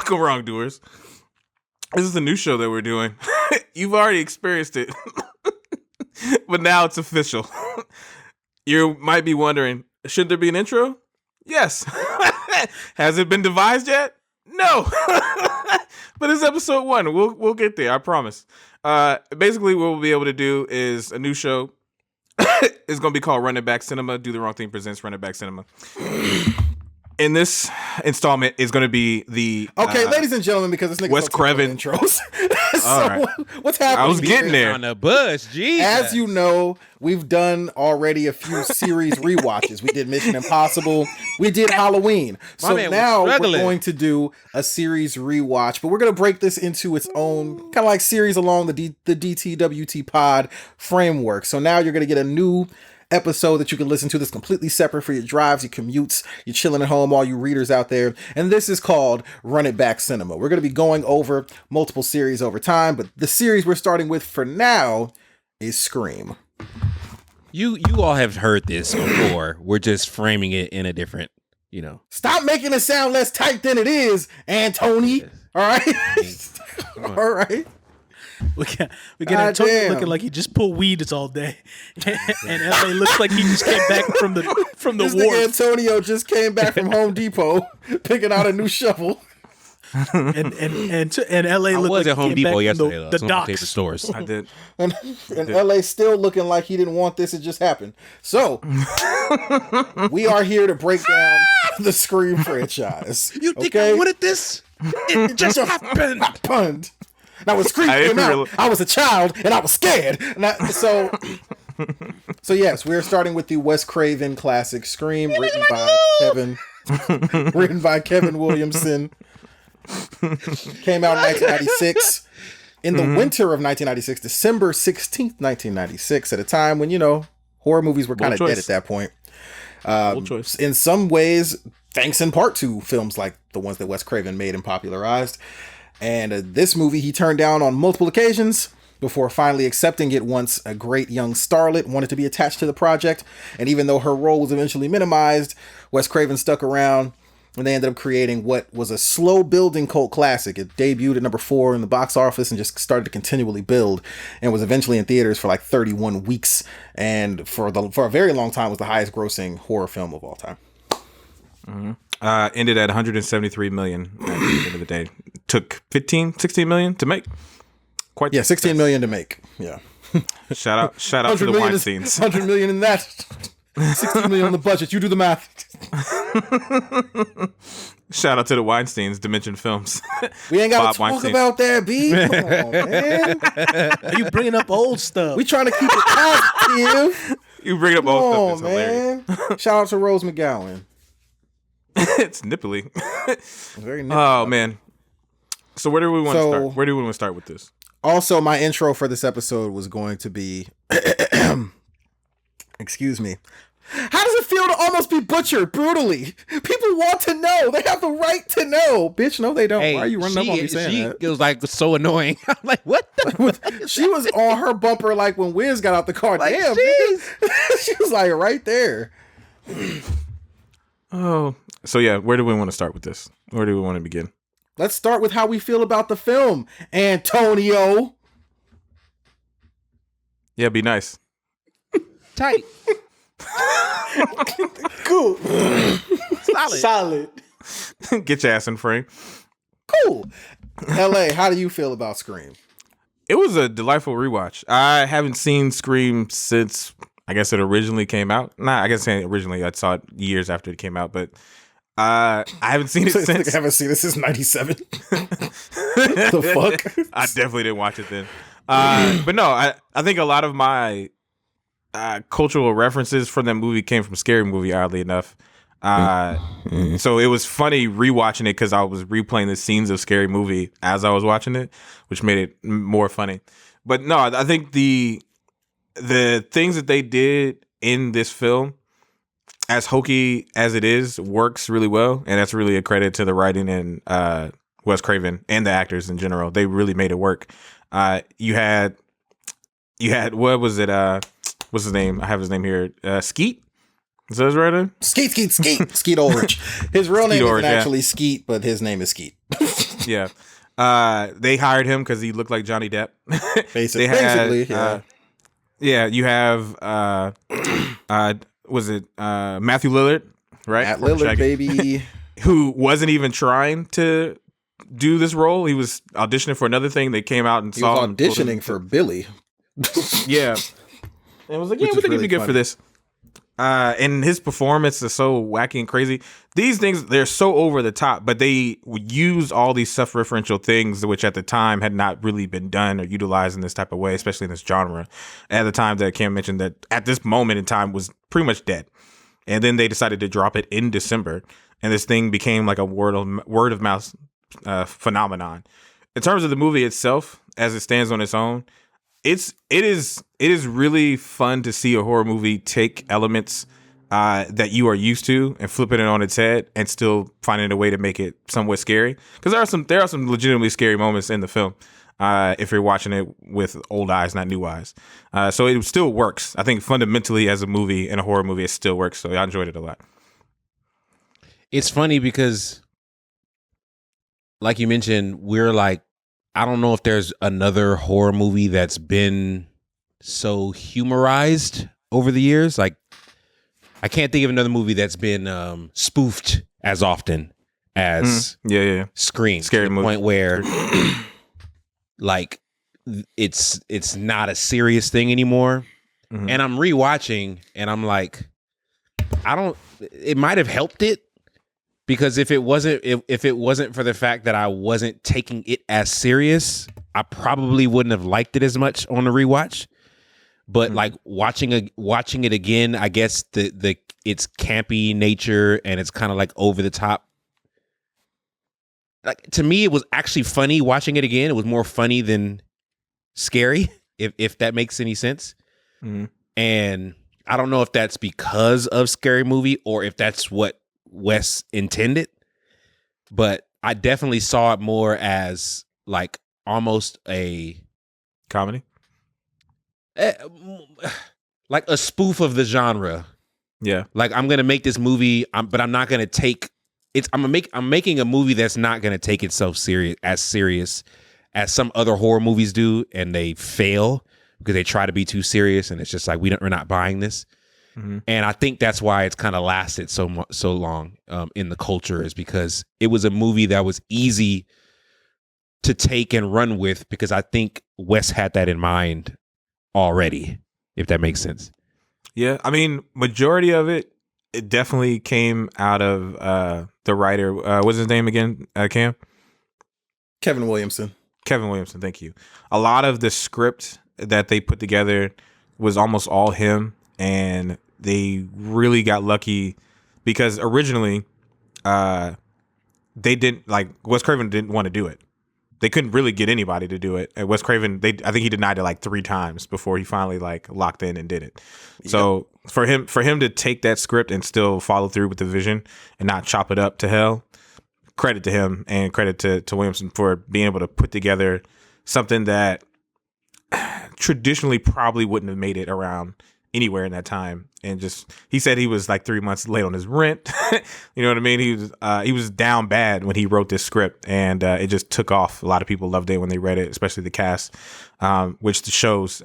Welcome, wrongdoers. This is a new show that we're doing. You've already experienced it, but now it's official. You might be wondering, should there be an intro? Yes. Has it been devised yet? No. But it's episode 1. We'll get there, I promise. Basically, what we'll be able to do is a new show. It's going to be called Run It Back Cinema. Do the Wrong Thing presents Run It Back Cinema. In this installment is going to be the ladies and gentlemen, because this nigga Wes Craven intros. So all right. What's happening? I was getting there on the bus. Jesus. As you know, we've done already a few series rewatches. We did Mission Impossible. We did Halloween. So now we're going to do a series rewatch, but we're going to break this into its own kind of like series along the DTWT pod framework. So now you're going to get a new episode that you can listen to that's completely separate for your drives, your commutes, you're chilling at home, all you readers out there. And this is called Run It Back Cinema. We're going to be going over multiple series over time, but the series we're starting with for now is Scream. You all have heard this before. We're just framing it in a different, Stop making it sound less tight than it is, Antony. All right? All right. We got Antonio looking like he just pulled weeds all day, and LA looks like he just came back from the this wharf. Nigga Antonio just came back from Home Depot, picking out a new shovel. and LA looked like at Home Depot yesterday. The docks. Stores. I did. And LA still looking like he didn't want this. It just happened. So we are here to break down the Scream franchise. You think I wanted this? It just happened. Now when Scream came out, I was a child and I was scared. So yes, we're starting with the Wes Craven classic Scream, written by Kevin Williamson. Came out in 1996. In the winter of 1996, December 16th, 1996, at a time when, horror movies were kind of dead at that point. In some ways, thanks in part to films like the ones that Wes Craven made and popularized. And this movie he turned down on multiple occasions before finally accepting it once a great young starlet wanted to be attached to the project. And even though her role was eventually minimized, Wes Craven stuck around and they ended up creating what was a slow building cult classic. It debuted at number 4 in the box office and just started to continually build and was eventually in theaters for like 31 weeks. And for a very long time was the highest grossing horror film of all time. Mm-hmm. Ended at 173 million at the end of the day. Took 16 million to make. 16 million to make. Yeah. Shout out to the Weinsteins. 100 million in that. 60 million on the budget. You do the math. Shout out to the Weinsteins, Dimension Films. We ain't got to talk about that, B. Come on, man. Are you bringing up old stuff? We trying to keep it positive. You bring up old stuff. It's man. Hilarious. Shout out to Rose McGowan. It's nipply. Very nipply. Oh man. So where do we want to start? Where do we want to start with this? Also, my intro for this episode was going to be excuse me. How does it feel to almost be butchered brutally? People want to know. They have the right to know. Bitch, no, they don't. Why are you running up on me saying that? It was like so annoying. I'm like, what the? She was on her bumper like when Wiz got out the car. Like, damn, she was like right there. Oh. So yeah, where do we want to start with this? Where do we want to begin? Let's start with how we feel about the film, Antonio. Yeah, be nice. Tight. Cool. Solid. Get your ass in frame. Cool. LA, how do you feel about Scream? It was a delightful rewatch. I haven't seen Scream since I guess it originally came out. I saw it years after it came out, but I haven't seen it since. I haven't seen it since 97. The fuck? I definitely didn't watch it then. But no, I think a lot of my cultural references from that movie came from Scary Movie, oddly enough. So it was funny rewatching it because I was replaying the scenes of Scary Movie as I was watching it, which made it more funny. But no, I think the things that they did in this film, as hokey as it is, works really well, and that's really a credit to the writing and Wes Craven and the actors in general. They really made it work. You had what was it? What's his name? I have his name here. Skeet. Is that his right name? Skeet Ulrich. His real name isn't actually Skeet, but his name is Skeet. Yeah. They hired him because he looked like Johnny Depp. Basically, yeah. Yeah, you have was it Matthew Lillard, right? Matt Lillard, baby. Who wasn't even trying to do this role. He was auditioning for another thing. They came out and He saw was auditioning for Billy. Yeah. And was like, yeah, we think he'd be good for this. And his performance is so wacky and crazy. These things, they're so over the top, but they use all these self-referential things, which at the time had not really been done or utilized in this type of way, especially in this genre. At the time that Cam mentioned that at this moment in time was pretty much dead. And then they decided to drop it in December. And this thing became like a word of mouth phenomenon. In terms of the movie itself, as it stands on its own, it is really fun to see a horror movie take elements that you are used to and flipping it on its head and still finding a way to make it somewhat scary. Because there are some legitimately scary moments in the film if you're watching it with old eyes, not new eyes. So it still works. I think fundamentally as a movie and a horror movie, it still works. So I enjoyed it a lot. It's funny because, like you mentioned, we're like, I don't know if there's another horror movie that's been so humorized over the years. Like, I can't think of another movie that's been spoofed as often as Scream. Scary to the movie. Point where, like, it's not a serious thing anymore. Mm-hmm. And I'm rewatching, and I'm like, it might have helped it. Because if it wasn't for the fact that I wasn't taking it as serious, I probably wouldn't have liked it as much on the rewatch. But like watching it again, I guess the its campy nature and it's kind of like over the top. Like to me, it was actually funny watching it again. It was more funny than scary, if that makes any sense. Mm-hmm. And I don't know if that's because of Scary Movie or if that's what Wes intended, but I definitely saw it more as like almost a comedy, like a spoof of the genre. Yeah, like I'm gonna make this movie, but I'm not gonna take it. I'm making a movie that's not gonna take itself serious as some other horror movies do, and they fail because they try to be too serious, and it's just like we're not buying this. Mm-hmm. And I think that's why it's kind of lasted so long in the culture, is because it was a movie that was easy to take and run with, because I think Wes had that in mind already, if that makes sense. Yeah, I mean, majority of it definitely came out of the writer. What's his name again, Cam? Kevin Williamson. Kevin Williamson, thank you. A lot of the script that they put together was almost all him, and they really got lucky because originally they didn't, like, Wes Craven didn't want to do it. They couldn't really get anybody to do it. And Wes Craven, I think he denied it like 3 times before he finally like locked in and did it. Yep. So for him to take that script and still follow through with the vision and not chop it up to hell, credit to him and credit to Williamson for being able to put together something that traditionally probably wouldn't have made it around anywhere in that time. And just, he said he was like 3 months late on his rent. You know what I mean? He was down bad when he wrote this script, and it just took off. A lot of people loved it when they read it, especially the cast, which shows.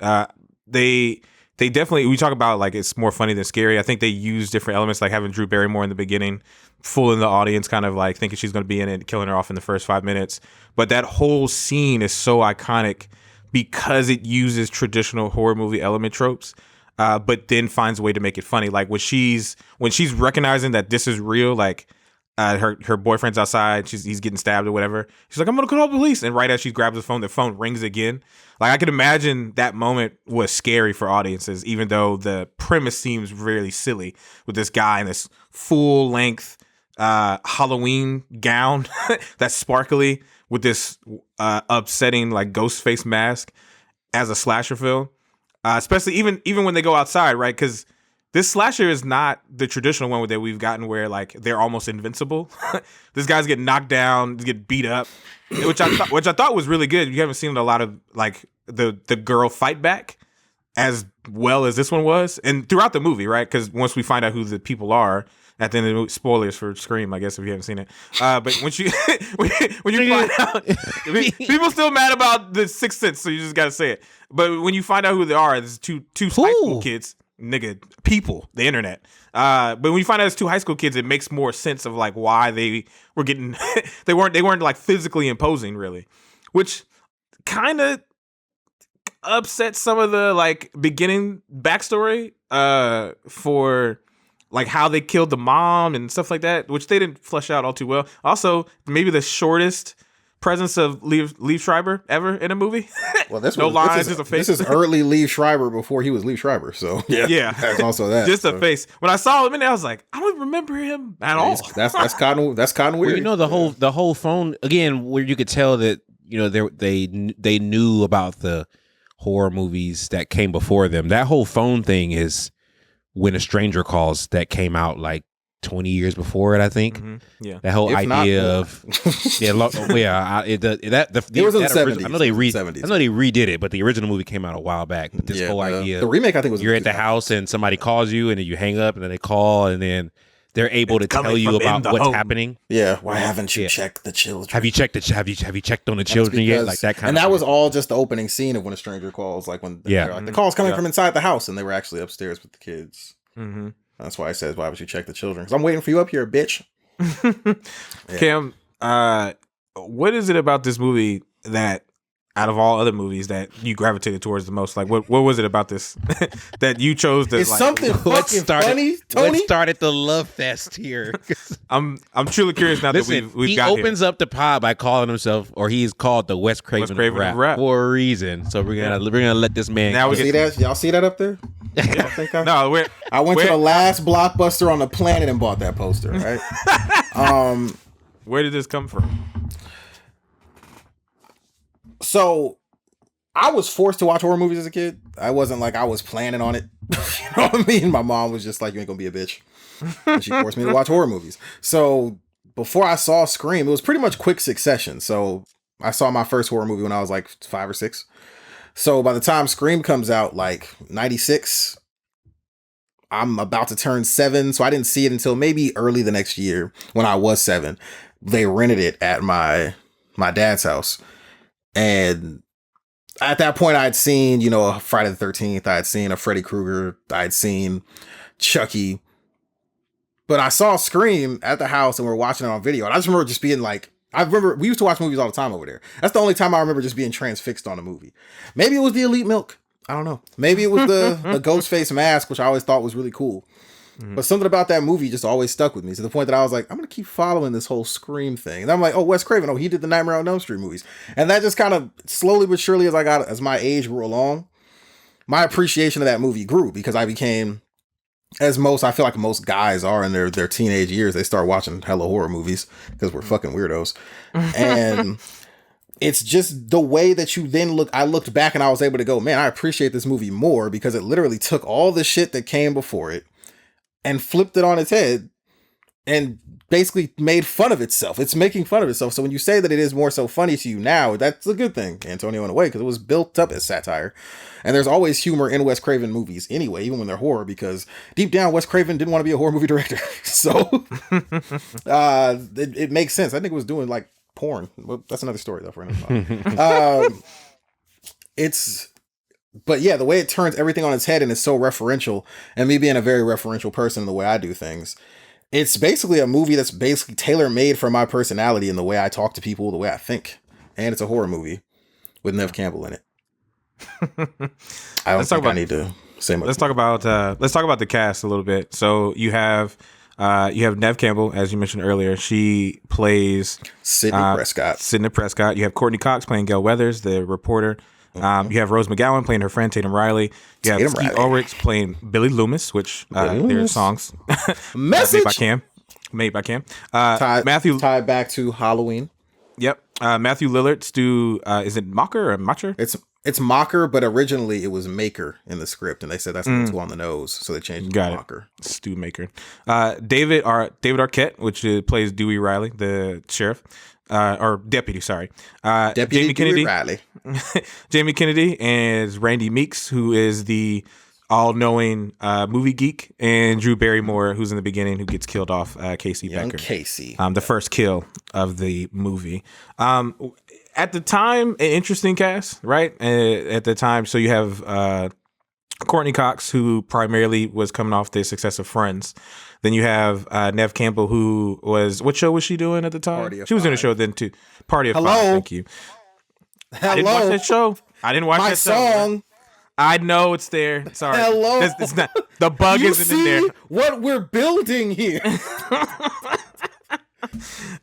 They definitely, we talk about like it's more funny than scary. I think they use different elements, like having Drew Barrymore in the beginning, fooling the audience, kind of like thinking she's going to be in it, killing her off in the first 5 minutes. But that whole scene is so iconic because it uses traditional horror movie element tropes. But then finds a way to make it funny. Like when she's recognizing that this is real, like her boyfriend's outside, he's getting stabbed or whatever. She's like, I'm gonna call the police. And right as she grabs the phone rings again. Like I can imagine that moment was scary for audiences, even though the premise seems really silly with this guy in this full length Halloween gown that's sparkly with this upsetting like Ghostface mask as a slasher film. Especially even when they go outside, right? Because this slasher is not the traditional one that we've gotten where like they're almost invincible. This guy's getting knocked down, get beat up, which I thought was really good. You haven't seen a lot of like the girl fight back as well as this one was, and throughout the movie, right? Because once we find out who the people are, at the end of the movie. Spoilers for Scream, I guess, if you haven't seen it. But when you find out, people still mad about the Sixth Sense, so you just gotta say it. But when you find out who they are, there's two high school kids, people, the internet. But when you find out it's two high school kids, it makes more sense of like why they were getting they weren't like physically imposing really, which kind of upset some of the like beginning backstory for like how they killed the mom and stuff like that, which they didn't flesh out all too well. Also, maybe the shortest presence of Liev Schreiber ever in a movie. Well, no lines, just a face. This is early Liev Schreiber before he was Liev Schreiber. So yeah, that's also that. Just a face. When I saw him in there, I was like, I don't remember him at all. That's kind of weird. Well, you know, the whole phone again, where you could tell that they knew about the horror movies that came before them. That whole phone thing is When a Stranger Calls, that came out like 20 years before it, I think. Mm-hmm. Yeah, that whole idea of it was in the 70s. I know they redid it, but the original movie came out a while back. But this whole idea, the remake, I think, was you're at the house and somebody calls you, and then you hang up, and then they call, and then they're able to tell you about what's happening. Yeah, why haven't you checked the children? Have you checked on the children yet? Like that kind. And that was all just the opening scene of When a Stranger Calls. Like when like, the call's coming from inside the house, and they were actually upstairs with the kids. Mm-hmm. That's why I said, why would you check the children? Because I'm waiting for you up here, bitch. Cam, what is it about this movie that, out of all other movies, that you gravitated towards the most? Like, what was it about this that you chose to? It's like, something fucking funny, Tony. What started the love fest here? I'm truly curious now. Listen, that we've he got opens up the pod by calling himself, or he's called the Wes Craven rap for a reason. So we're gonna let this man. Now we see that. Y'all see that up there? Yeah. I went to the last Blockbuster on the planet and bought that poster. Right. Where did this come from? So, I was forced to watch horror movies as a kid. I wasn't like I was planning on it. You know what I mean? My mom was just like, you ain't gonna be a bitch. And she forced me to watch horror movies. So, before I saw Scream, it was pretty much quick succession. So, I saw my first horror movie when I was like 5 or 6. So, by the time Scream comes out, like 96, I'm about to turn 7. So, I didn't see it until maybe early the next year when I was 7. They rented it at my dad's house. And at that point, I'd seen, Friday the 13th. I had seen a Freddy Krueger. I had seen Chucky. But I saw Scream at the house and we were watching it on video. And I just remember just being like, we used to watch movies all the time over there. That's the only time I remember just being transfixed on a movie. Maybe it was the Elite Milk. I don't know. Maybe it was the Ghostface mask, which I always thought was really cool. Mm-hmm. But something about that movie just always stuck with me to the point that I was like, I'm going to keep following this whole Scream thing. And I'm like, oh, Wes Craven. Oh, he did the Nightmare on Elm Street movies. And that just kind of slowly but surely as my age grew along, my appreciation of that movie grew because I became, I feel like most guys are in their teenage years, they start watching hella horror movies because we're fucking weirdos. And it's just the way that you then I looked back and I was able to go, man, I appreciate this movie more because it literally took all the shit that came before it and flipped it on its head and basically made fun of itself. It's making fun of itself. So when you say that it is more so funny to you now, that's a good thing, Antonio, in a way, because it was built up as satire. And there's always humor in Wes Craven movies anyway, even when they're horror, because deep down, Wes Craven didn't want to be a horror movie director. So it makes sense. I think it was doing like porn. Well, that's another story though for another time. But yeah, the way it turns everything on its head and is so referential, and me being a very referential person in the way I do things, it's basically a movie that's basically tailor-made for my personality and the way I talk to people, the way I think. And it's a horror movie with Neve Campbell in it. I need to say much. Let's talk about the cast a little bit. So you have Neve Campbell, as you mentioned earlier. She plays Sidney Prescott. You have Courteney Cox playing Gail Weathers, the reporter. Mm-hmm. You have Rose McGowan playing her friend Tatum Riley. You have Steve Ulrich playing Billy Loomis, which their songs Message made by Cam. Matthew tied back to Halloween. Yep. Matthew Lillard, Stu. Is it Mocker or Macher? It's Mocker, but originally it was Maker in the script, and they said that's too on the nose, so they changed it to Mocker. Stu Maker. David Arquette, which plays Dewey Riley, the sheriff. Or deputy, sorry. Deputy Jamie Kennedy. Riley. Jamie Kennedy is Randy Meeks, who is the all-knowing movie geek, and Drew Barrymore, who's in the beginning, who gets killed off, Casey Young Becker. Casey. The first kill of the movie. At the time, an interesting cast, right? At the time, so you have Courteney Cox, who primarily was coming off the success of Friends. Then you have Neve Campbell, who was, what show was she doing at the time? She was in a show then too. Party of Five. Thank you. I didn't watch that show. I didn't watch that show. My song. I know it's there. Sorry. Hello. It's not, the bug isn't in there. What we're building here.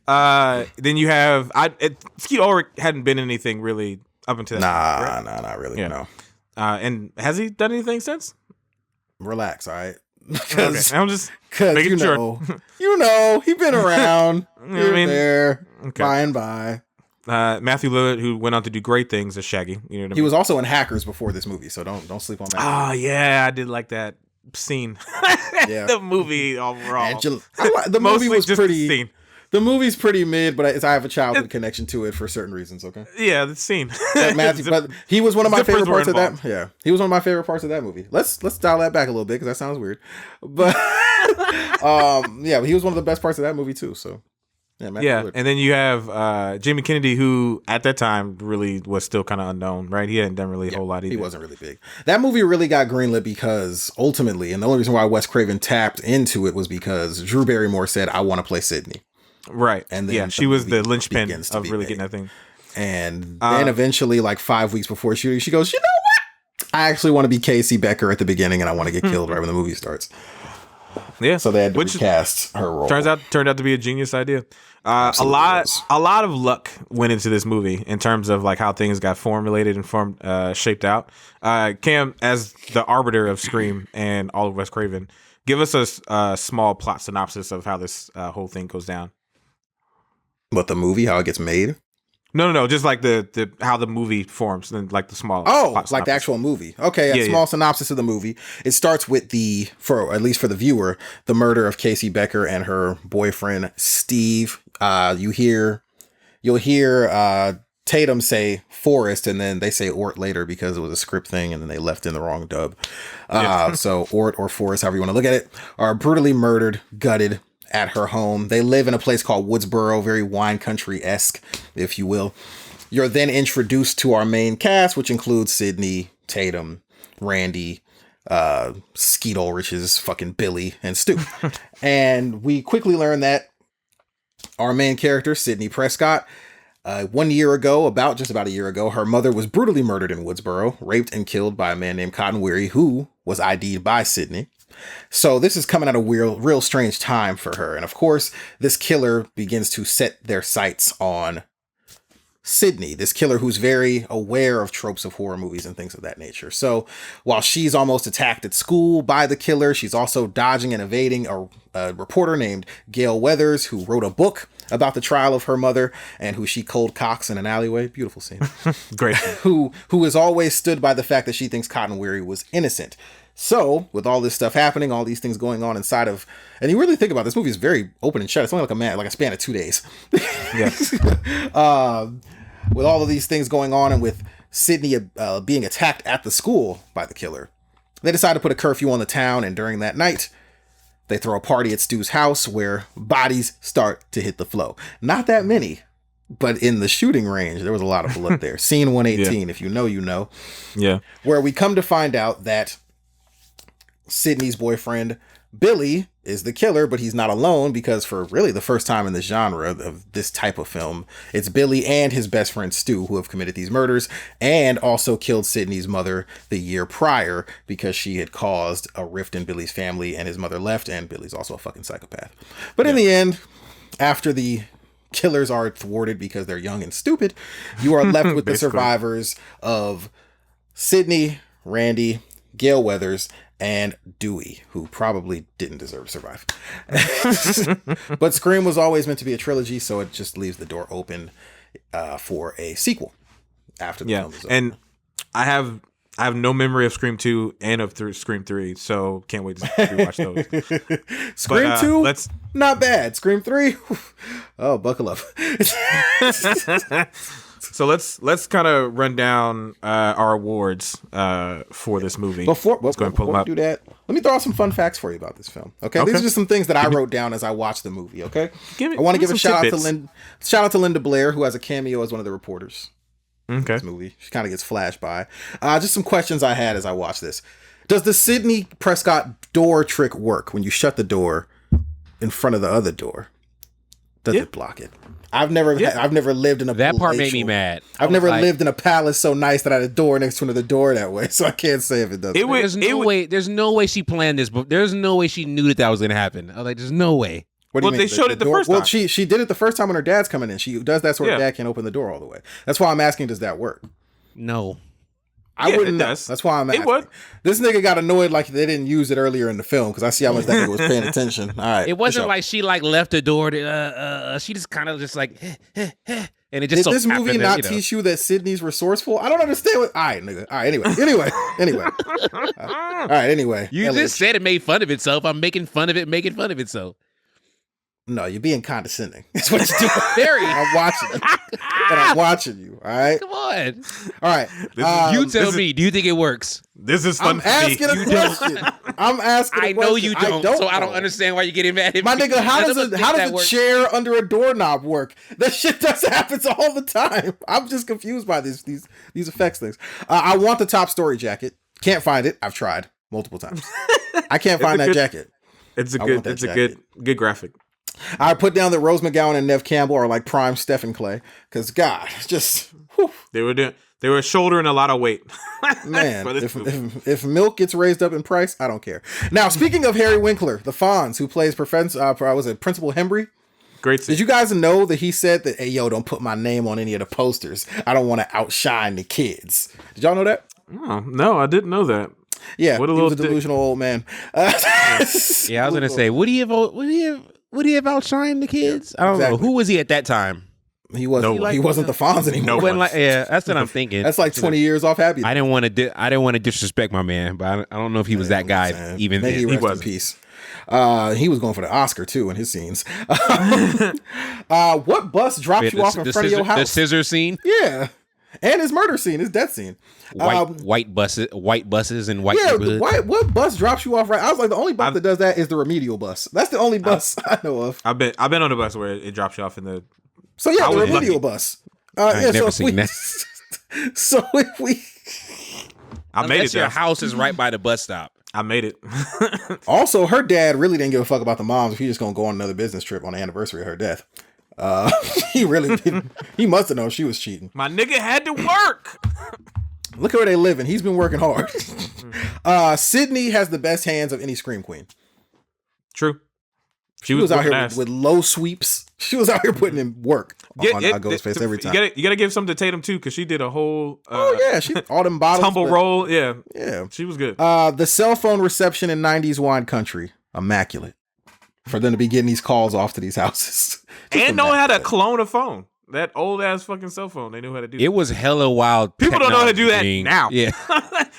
Then you have Skeet Ulrich hadn't been in anything really up until that. Nah, not really. Yeah. No. And has he done anything since? Relax, all right. Okay. I'm just making sure. He been around here, there, okay. by and by. Matthew Lillard, who went on to do great things as Shaggy. You know what I mean? He was also in Hackers before this movie, so don't sleep on that. Oh yeah, I did like that scene. Yeah. The movie overall. The movie was just pretty. The scene. The movie's pretty mid, but I have a childhood connection to it for certain reasons. Okay. Yeah, the scene. But he was one of my favorite parts of that. Yeah, he was one of my favorite parts of that movie. Let's dial that back a little bit because that sounds weird. But yeah, but he was one of the best parts of that movie too. So yeah, and then you have Jamie Kennedy, who at that time really was still kind of unknown, right? He hadn't done really a whole lot either. He wasn't really big. That movie really got greenlit because ultimately, and the only reason why Wes Craven tapped into it was because Drew Barrymore said, "I want to play Sidney." Right. And then she was the linchpin of really getting that thing. And then eventually, like 5 weeks before shooting, she goes, "You know what? I actually want to be Casey Becker at the beginning, and I want to get killed right when the movie starts." Yeah. So they had to recast her role. Turned out to be a genius idea. A lot of luck went into this movie in terms of like how things got formulated and shaped out. Cam, as the arbiter of Scream and all of Wes Craven, give us a small plot synopsis of how this whole thing goes down. What, the movie, how it gets made? No, just like the how the movie forms, and like the small. Like the actual movie. Okay, small synopsis of the movie. It starts with at least for the viewer, the murder of Casey Becker and her boyfriend Steve. You'll hear Tatum say Forrest, and then they say Ort later because it was a script thing, and then they left in the wrong dub. So Ort or Forrest, however you want to look at it, are brutally murdered, gutted at her home. They live in a place called Woodsboro, very wine country-esque, if you will. You're then introduced to our main cast, which includes Sidney, Tatum, Randy, Skeet Ulrich's fucking Billy, and Stu. And we quickly learn that our main character, Sidney Prescott, 1 year ago, just about a year ago, her mother was brutally murdered in Woodsboro, raped and killed by a man named Cotton Weary, who was ID'd by Sidney. So this is coming at a real strange time for her. And of course, this killer begins to set their sights on Sidney, this killer who's very aware of tropes of horror movies and things of that nature. So while she's almost attacked at school by the killer, she's also dodging and evading a reporter named Gail Weathers, who wrote a book about the trial of her mother and who she cold cocks in an alleyway. Beautiful scene. Great. Who has always stood by the fact that she thinks Cotton Weary was innocent. So, with all this stuff happening, all these things going on inside of, and you really think about it, this movie is very open and shut. It's only like a span of 2 days. Yeah. With all of these things going on, and with Sidney being attacked at the school by the killer, they decide to put a curfew on the town. And during that night, they throw a party at Stu's house where bodies start to hit the flow. Not that many, but in the shooting range, there was a lot of blood there. Scene 118, if you know, you know. Yeah. Where we come to find out that Sidney's boyfriend, Billy, is the killer, but he's not alone, because for really the first time in the genre of this type of film, it's Billy and his best friend Stu who have committed these murders and also killed Sidney's mother the year prior because she had caused a rift in Billy's family and his mother left, and Billy's also a fucking psychopath. But in the end, after the killers are thwarted because they're young and stupid, you are left with the survivors of Sidney, Randy, Gail Weathers, and Dewey, who probably didn't deserve to survive. But Scream was always meant to be a trilogy, so it just leaves the door open for a sequel after the film is over. And I have no memory of Scream 2 and of Scream 3, so can't wait to rewatch those. Scream 2, not bad. Scream 3, oh, buckle up. So let's kind of run down our awards for this movie. Before let's go ahead and pull them we up. do that, let me throw out some fun facts for you about this film. Okay, these are just some things that I wrote down as I watched the movie. Okay, I want to give a shout out to Linda Blair, who has a cameo as one of the reporters. Okay. This movie, she kind of gets flashed by. Just some questions I had as I watched this. Does the Sidney Prescott door trick work when you shut the door in front of the other door? Does it block it? I've never lived in a that part made me mad. I've never lived in a palace so nice that I had a door next to another door that way, so I can't say if it does. There's no way she planned this, but there's no way she knew that was going to happen. I was like, there's no way. What do you mean? They showed it the first time. Well, she did it the first time when her dad's coming in. She does that so her dad can't open the door all the way. That's why I'm asking, does that work? No. I wouldn't know. Does. That's why I'm asking. It would. This nigga got annoyed like they didn't use it earlier in the film because I see how much that nigga was paying attention. All right. It wasn't like she left the door. She just kind of just like, and it just did this movie not teach you that Sidney's resourceful? I don't understand what. All right, nigga. All right. Anyway. All right. Anyway. You Elliot. just said it made fun of itself. I'm making fun of it, making fun of itself. No, you're being condescending. That's what you're doing. Very. I'm watching you. And I'm watching you. All right. Come on. All right. You tell me. Do you think it works? This is fun. I'm asking a question. I'm asking. I know you don't. So I don't understand why you're getting mad at me. My nigga, how does a chair under a doorknob work? That shit does happens all the time. I'm just confused by these effects things. I want the top story jacket. Can't find it. I've tried multiple times. I can't find that jacket. It's a good graphic. I put down that Rose McGowan and Neve Campbell are like prime Stephen Clay because God, just whew. They were shouldering a lot of weight. Man, if milk gets raised up in price, I don't care. Now, speaking of Harry Winkler, the Fonz, who plays Principal Hembry. Great scene. Did you guys know that he said that, hey, yo, don't put my name on any of the posters. I don't want to outshine the kids. Did y'all know that? Oh, no, I didn't know that. Yeah, he was a delusional old man. Yeah, I was going to say, would he have outshined the kids? I don't know. Who was he at that time? He wasn't the Fonz anymore. That's what I'm thinking. That's like 20 years off Happy. I didn't want to disrespect my man, but I don't know if he was that guy even then. He was in peace. He was going for the Oscar too in his scenes. What bus drops you off in front of your house? The scissor scene? Yeah. And his murder scene, his death scene. White buses and white neighborhoods. What bus drops you off right? I was like, the only bus that does that is the remedial bus. That's the only bus I know of. I've been on a bus where it drops you off in the. So yeah, the remedial bus. I've never seen that. So if we, I made it. Your house is right by the bus stop. I made it. Also, her dad really didn't give a fuck about the moms if he just gonna go on another business trip on the anniversary of her death. He really didn't. He must have known she was cheating. My nigga had to work. Look at where they living. He's been working hard. Sidney has the best hands of any Scream Queen. True. She was out here with low sweeps. She was out here putting in work on Ghostface every time. You gotta give something to Tatum too, because she did a whole she all them bottles tumble roll. Yeah, she was good. The cell phone reception in 90s wine country, immaculate. For them to be getting these calls off to these houses. And know how to clone a phone. That old ass fucking cell phone. They knew how to do that. It was hella wild. People don't know how to do that now. Yeah.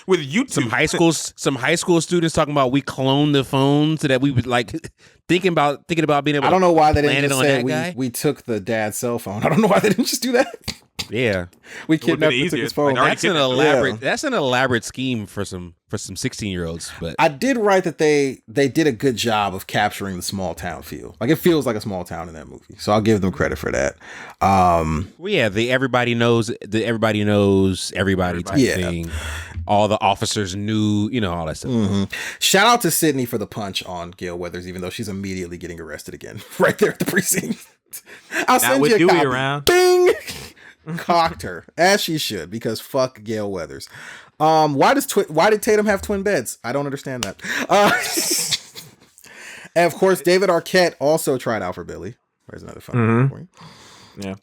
With YouTube. Some high school students talking about we cloned the phone so that we would like thinking about being able to. I don't know why they didn't just on say we took the dad's cell phone. I don't know why they didn't just do that. Yeah. We kidnapped and took his phone. Like, that's an elaborate scheme for some 16-year-olds. But I did write that they did a good job of capturing the small town feel. Like it feels like a small town in that movie. So I'll give them credit for that. The everybody knows everybody type thing. All the officers knew, all that stuff. Mm-hmm. Shout out to Sidney for the punch on Gail Weathers, even though she's immediately getting arrested again right there at the precinct. I'll send you a copy. Around. Bing. Cocked her as she should, because fuck Gail Weathers. Why did Tatum have twin beds? I don't understand that. And of course, David Arquette also tried out for Billy. There's another fun for you. Yeah.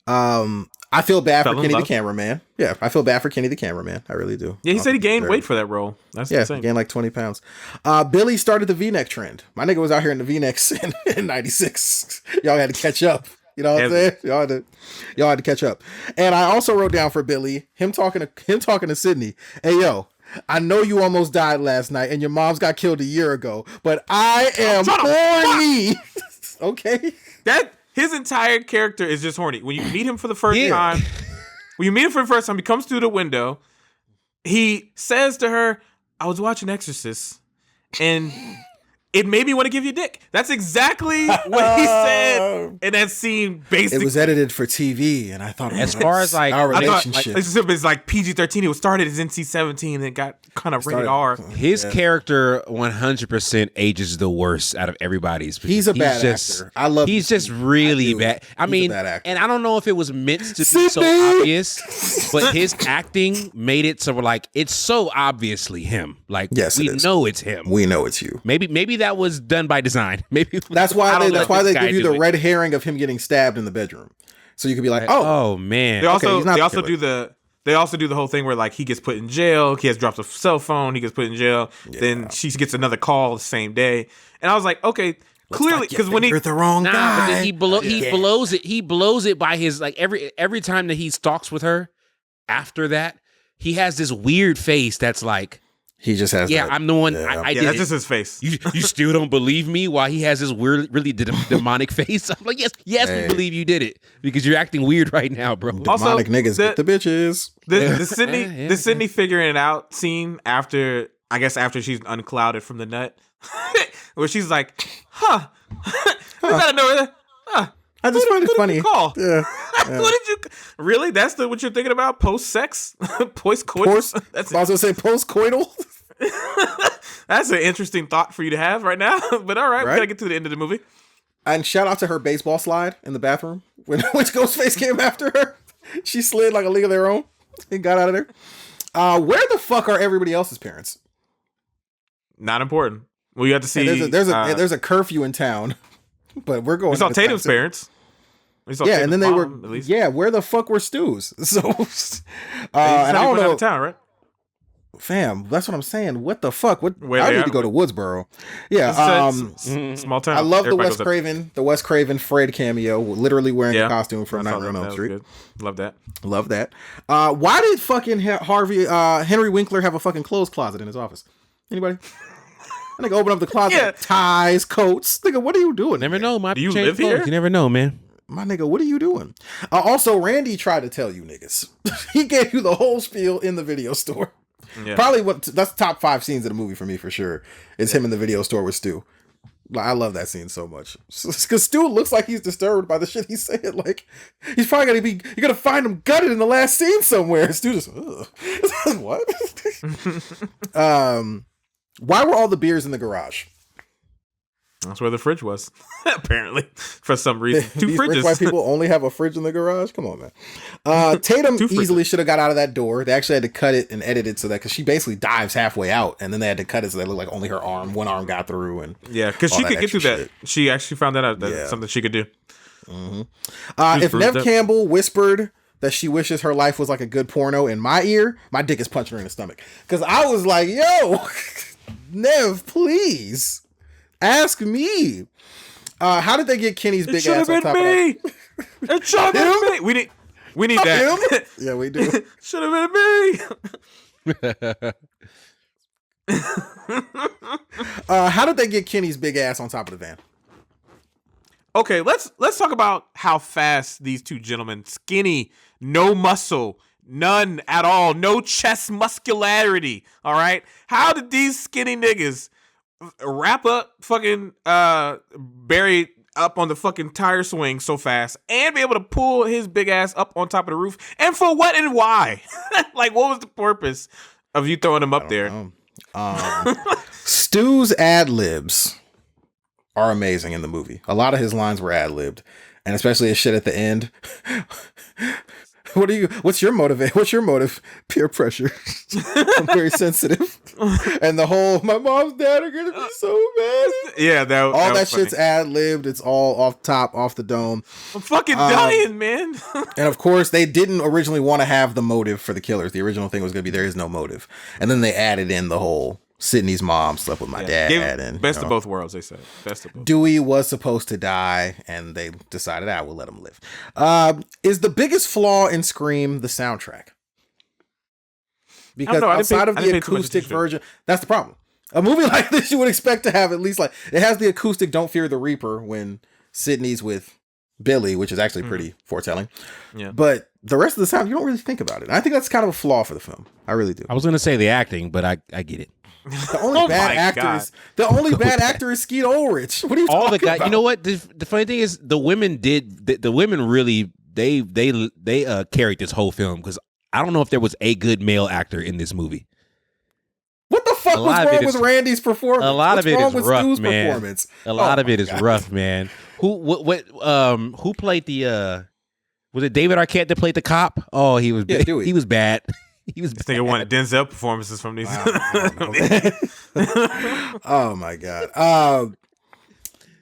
I feel bad for Kenny the cameraman. Yeah, I feel bad for Kenny the cameraman. I really do. Yeah, he said he gained weight for that role. That's insane. He gained like 20 pounds. Billy started the V-neck trend. My nigga was out here in the V-necks in 96. Y'all had to catch up. You know what I'm saying? Y'all had to catch up. And I also wrote down for Billy, him talking to Sidney. Hey, yo, I know you almost died last night and your mom's got killed a year ago, but I am horny. Okay? His entire character is just horny. When you meet him for the first time, when you meet him for the first time, he comes through the window. He says to her, "I was watching Exorcist, and it made me want to give you dick." That's exactly what he said in that scene. Basically, it was edited for TV, and I thought as far as like our I thought relationship. it's like PG-13. It was started as NC-17 and it got kind of rated R. His character 100% ages the worst out of everybody's. He's a bad actor. I love. He's just really bad. I mean, and I don't know if it was meant to be so obvious, but his acting made it so we're like, it's so obviously him. Like, yes, we know it's him. We know it's you. Maybe that was done by design. Maybe that's why they give you the red herring of him getting stabbed in the bedroom, so you could be like, oh man. They also do the whole thing where like he gets put in jail. He has dropped a cell phone. He gets put in jail. Yeah. Then she gets another call the same day, and I was like, okay. Clearly, because when the wrong guy, but then he blows it. He blows it by his like every time that he stalks with her. After that, he has this weird face that's like he just has. Yeah, I'm the one. I did. That's just his face. You still don't believe me? Why he has this weird, really demonic face? I'm like, yes, we believe you did it because you're acting weird right now, bro. Demonic niggas get the bitches. The Sidney figuring it out scene after she's unclouded from the nut. Where she's like, I gotta know. I just find it funny. Call? Yeah. What did you? Really? That's what you're thinking about? Post sex? Post coitus? I was gonna say post coital. That's an interesting thought for you to have right now. But all right, we gotta get to the end of the movie. And shout out to her baseball slide in the bathroom when Ghostface came after her. She slid like a league of their own and got out of there. Where the fuck are everybody else's parents? Not important. Well, you have to see. There's a curfew in town, but we're going. We saw Tatum's parents. And then they were. At least. Yeah, where the fuck were Stu's? So, and I don't know. Out of town, right? Fam, that's what I'm saying. What the fuck? I need to go to Woodsboro. Yeah, small town. I love the Wes Craven Fred cameo, literally wearing a costume from Nightmare on Elm Street. Good. Love that. Why did fucking Henry Winkler have a fucking clothes closet in his office? Anybody? I think open up the closet, ties, coats. Nigga, what are you doing? Never know. Do you live here? You never know, man. My nigga, what are you doing? Also, Randy tried to tell you niggas. He gave you the whole spiel in the video store. Yeah. Probably that's top 5 scenes of the movie for me for sure. It's him in the video store with Stu. Like, I love that scene so much because Stu looks like he's disturbed by the shit he's saying. Like he's probably you're gonna find him gutted in the last scene somewhere. Stu just what? Why were all the beers in the garage? That's where the fridge was, apparently, for some reason. These rich white people only have a fridge in the garage? Come on, man. Tatum easily should have got out of that door. They actually had to cut it and edit it so that, because she basically dives halfway out, and then they had to cut it so that it looked like only her arm, one arm got through. And yeah, because she could get through that. She actually found that out. That's something she could do. Mm-hmm. If Neve Campbell whispered that she wishes her life was like a good porno in my ear, my dick is punching her in the stomach. Because I was like, yo, Neve, please. Ask me. How did they get Kenny's big ass on top of that? It should have been me. We need that. Yeah, we do. Should have been me. How did they get Kenny's big ass on top of the van? Okay, let's talk about how fast these two gentlemen, skinny, no muscle, none at all, no chest muscularity. All right, how did these skinny niggas wrap up fucking Barry up on the fucking tire swing so fast and be able to pull his big ass up on top of the roof? And for what and why? Like, what was the purpose of you throwing him up there? Stu's ad libs are amazing in the movie. A lot of his lines were ad libbed, and especially his shit at the end. What's your motive? Peer pressure. I'm very sensitive. And the whole, my mom's dad are gonna be so mad. Yeah, that shit's ad-libbed. It's all off the dome. I'm fucking dying, man. And of course, they didn't originally want to have the motive for the killers. The original thing was gonna be there is no motive. And then they added in the whole Sidney's mom slept with my dad. And best of both worlds, they said. Best of both. Dewey was supposed to die, and they decided, we'll let him live. Is the biggest flaw in Scream the soundtrack? Because outside of the acoustic version, that's the problem. A movie like this, you would expect to have at least it has the acoustic "Don't Fear the Reaper" when Sidney's with Billy, which is actually pretty foretelling. Yeah. But the rest of the time, you don't really think about it. And I think that's kind of a flaw for the film. I really do. I was gonna say the acting, but I get it. The only bad actor is Skeet Ulrich. What are you talking about? You know what? The funny thing is, the women really they carried this whole film, because I don't know if there was a good male actor in this movie. What the fuck was wrong with Randy's performance? A lot of it is rough, man. Performance? A lot of it is rough, man. Who played the? Was it David Arquette that played the cop? Oh, he was he was bad. He was. I think I wanted Denzel performances from these. Wow. Oh my god!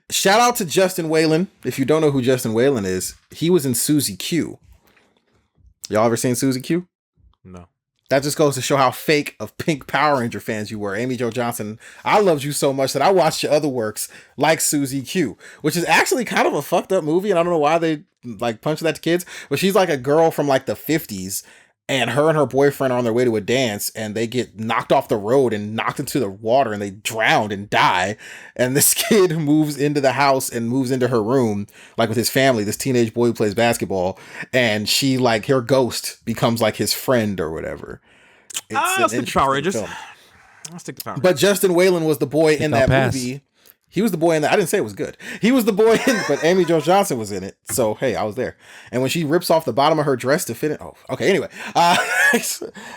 Shout out to Justin Whalen. If you don't know who Justin Whalen is, he was in Susie Q. Y'all ever seen Susie Q? No. That just goes to show how fake of Pink Power Ranger fans you were. Amy Jo Johnson, I loved you so much that I watched your other works like Susie Q, which is actually kind of a fucked up movie, and I don't know why they like punch that to kids, but she's like a girl from like the 50s, and her boyfriend are on their way to a dance, and they get knocked off the road and knocked into the water, and they drown and die. And this kid moves into the house and moves into her room, like with his family, this teenage boy who plays basketball, and she, like, her ghost becomes like his friend or whatever. I'll stick to Power Rangers. But Justin Whalen was the boy in that movie. He was the boy in that. I didn't say it was good. He was the boy in, but Amy Jo Johnson was in it. So, hey, I was there. And when she rips off the bottom of her dress to fit it. Oh, okay. Anyway,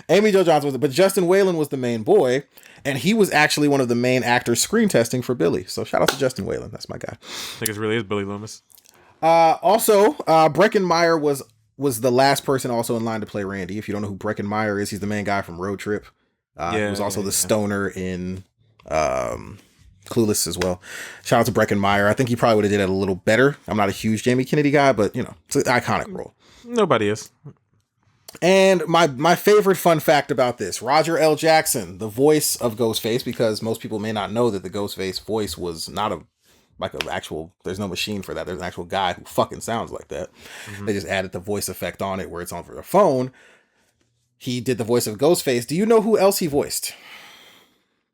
Amy Jo Johnson was it, but Justin Whalen was the main boy. And he was actually one of the main actors screen testing for Billy. So shout out to Justin Whalen. That's my guy. I think it really is Billy Loomis. Also, Breckenmeyer was the last person also in line to play Randy. If you don't know who Breckenmeyer is, he's the main guy from Road Trip. He was also the stoner in Clueless as well. Shout out to Breckenmeyer. I think he probably would have did it a little better. I'm not a huge Jamie Kennedy guy, but you know, it's an iconic role. Nobody is. And my favorite fun fact about this, Roger L. Jackson, the voice of Ghostface, because most people may not know that the Ghostface voice was not an actual, there's no machine for that. There's an actual guy who fucking sounds like that. Mm-hmm. They just added the voice effect on it where it's on for the phone. He did the voice of Ghostface. Do you know who else he voiced?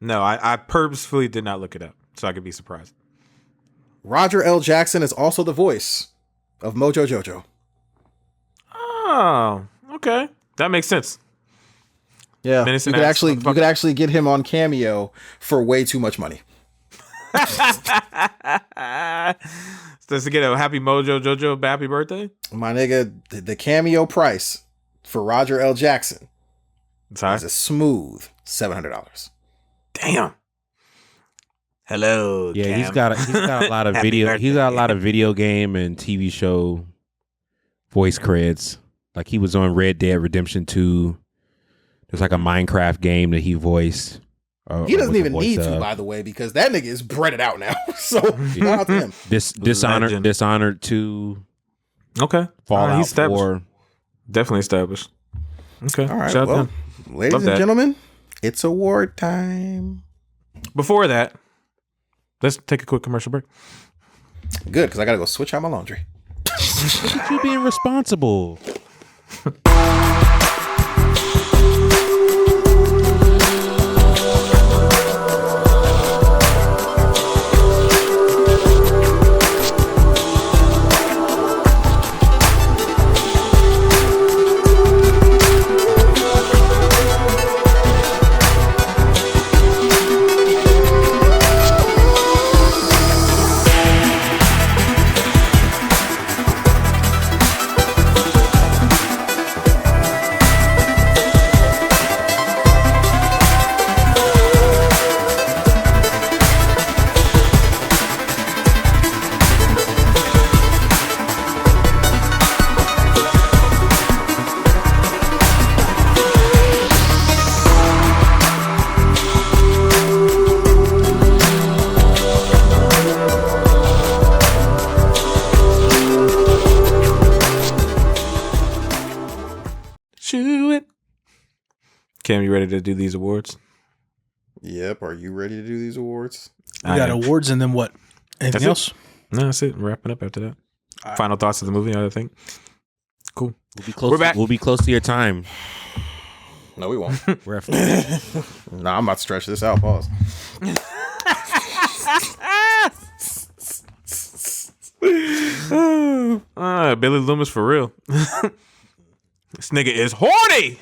No, I purposefully did not look it up so I could be surprised. Roger L. Jackson is also the voice of Mojo Jojo. Oh, okay. That makes sense. Yeah, you could actually get him on Cameo for way too much money. Does to get a happy Mojo Jojo happy birthday? My nigga, the Cameo price for Roger L. Jackson is a smooth $700. Damn. Hello. Yeah, Cam. he's got a lot of video. He's got a lot of video game and TV show voice creds. Like he was on Red Dead Redemption 2. There's like a Minecraft game that he voiced. He doesn't even need to, by the way, because that nigga is breaded out now. So shout out to him. Dishonored 2. Okay. Fallout he's 4. Definitely established. Okay. All right. Shout out ladies and gentlemen, it's award time. Before that, let's take a quick commercial break. Good, because I got to go switch out my laundry. You being responsible. Cam, you ready to do these awards? Yep. Are you ready to do these awards? We got awards and then what? Anything else? No, that's it. We're wrapping up after that. Right. Final thoughts of the movie, I think. Cool. We're back. We'll be close to your time. No, we won't. We're I'm about to stretch this out. Pause. Billy Loomis for real. This nigga is horny.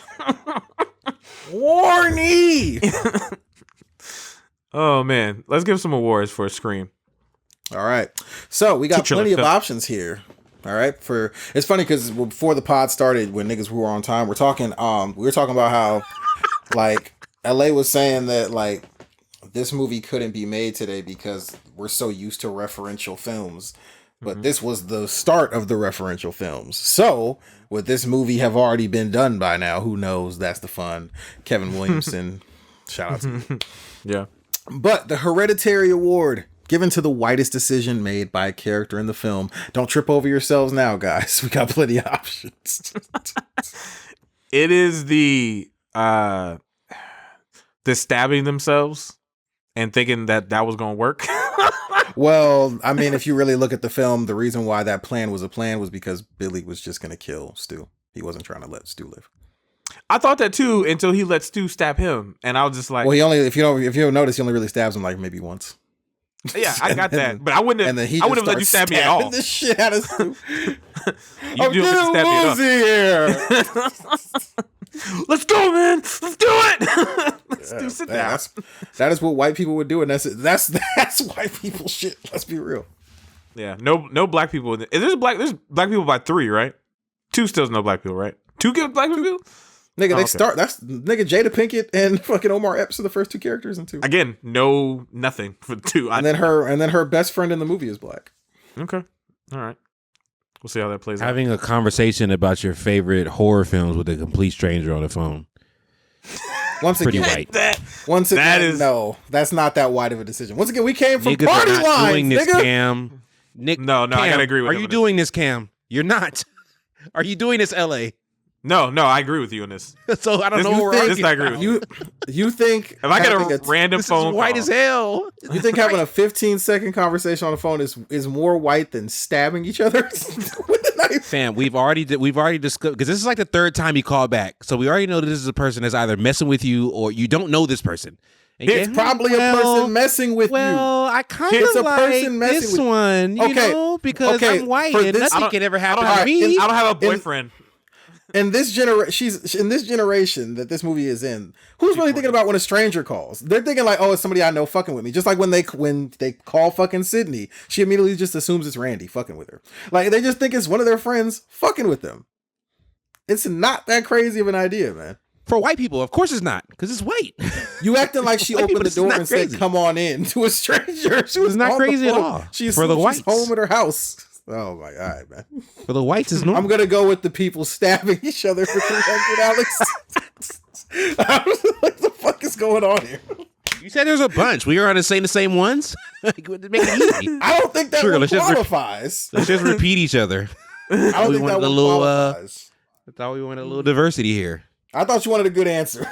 Horny. Oh man, let's give some awards for Scream. All right, so we got plenty of options here. All right, it's funny because before the pod started, when niggas were on time, we were talking about how like LA was saying that like this movie couldn't be made today because we're so used to referential films. But this was the start of the referential films. So, would this movie have already been done by now? Who knows? That's the fun. Kevin Williamson, shout out to you. Yeah. But the Hereditary Award, given to the whitest decision made by a character in the film. Don't trip over yourselves now, guys. We got plenty of options. It is the stabbing themselves and thinking that was going to work. Well, I mean, if you really look at the film, the reason why that plan was a plan was because Billy was just going to kill Stu. He wasn't trying to let Stu live. I thought that too until he let Stu stab him, and I was just like, "Well, he only if you don't notice, he only really stabs him like maybe once." Yeah, I got that, but I wouldn't have. I wouldn't have let you stab me at all. The shit out of Stu. I'm getting woozy here. Let's go, man. Let's do it. Let's sit down. That is what white people would do, and that's white people shit. Let's be real. Yeah, no black people. There's black people by 3, right? 2 still no black people, right? 2 get black people. Nigga, start. That's nigga Jada Pinkett and fucking Omar Epps are the first 2 characters in 2. Again, nothing for 2. And then her best friend in the movie is black. Okay, all right. We'll see how that plays out. Having a conversation about your favorite horror films with a complete stranger on the phone. Once again, pretty white. No, that's not that wide of a decision. Once again, we came from Niggas party are not lines, doing this, nigga. Cam. Nick, no, Cam, I gotta agree with Are him you on doing this, Cam? You're not. Are you doing this, LA? No, I agree with you on this. So I don't know where I agree with you. You think if I get a random phone call, white as hell. You think having a 15-second conversation on the phone is more white than stabbing each other with a knife? Fam, we've already discussed, because this is like the 3rd time you call back, so we already know that this is a person that's either messing with you or you don't know this person. And it's probably a person messing with you. Well, I kind of like this one, you know, because I'm white and nothing can ever happen to me. I don't have a boyfriend. In this generation that this movie is in, who's really thinking about when a stranger calls? They're thinking like, oh, it's somebody I know fucking with me. Just like when they call fucking Sydney, she immediately just assumes it's Randy fucking with her. Like they just think it's one of their friends fucking with them. It's not that crazy of an idea, man. For white people, of course it's not, because it's white. You acting like she opened the door and said, "Come on in" to a stranger. She was not crazy at all. She's home at her house. Oh my god, man! For the whites, is normal. I'm gonna go with the people stabbing each other for $300, Alex. I was like, what the fuck is going on here? You said there's a bunch. We are saying the same ones. Make it easy. I don't think that one qualifies. Let's just repeat each other. I don't think that one qualifies. I thought we wanted a little diversity here. I thought you wanted a good answer.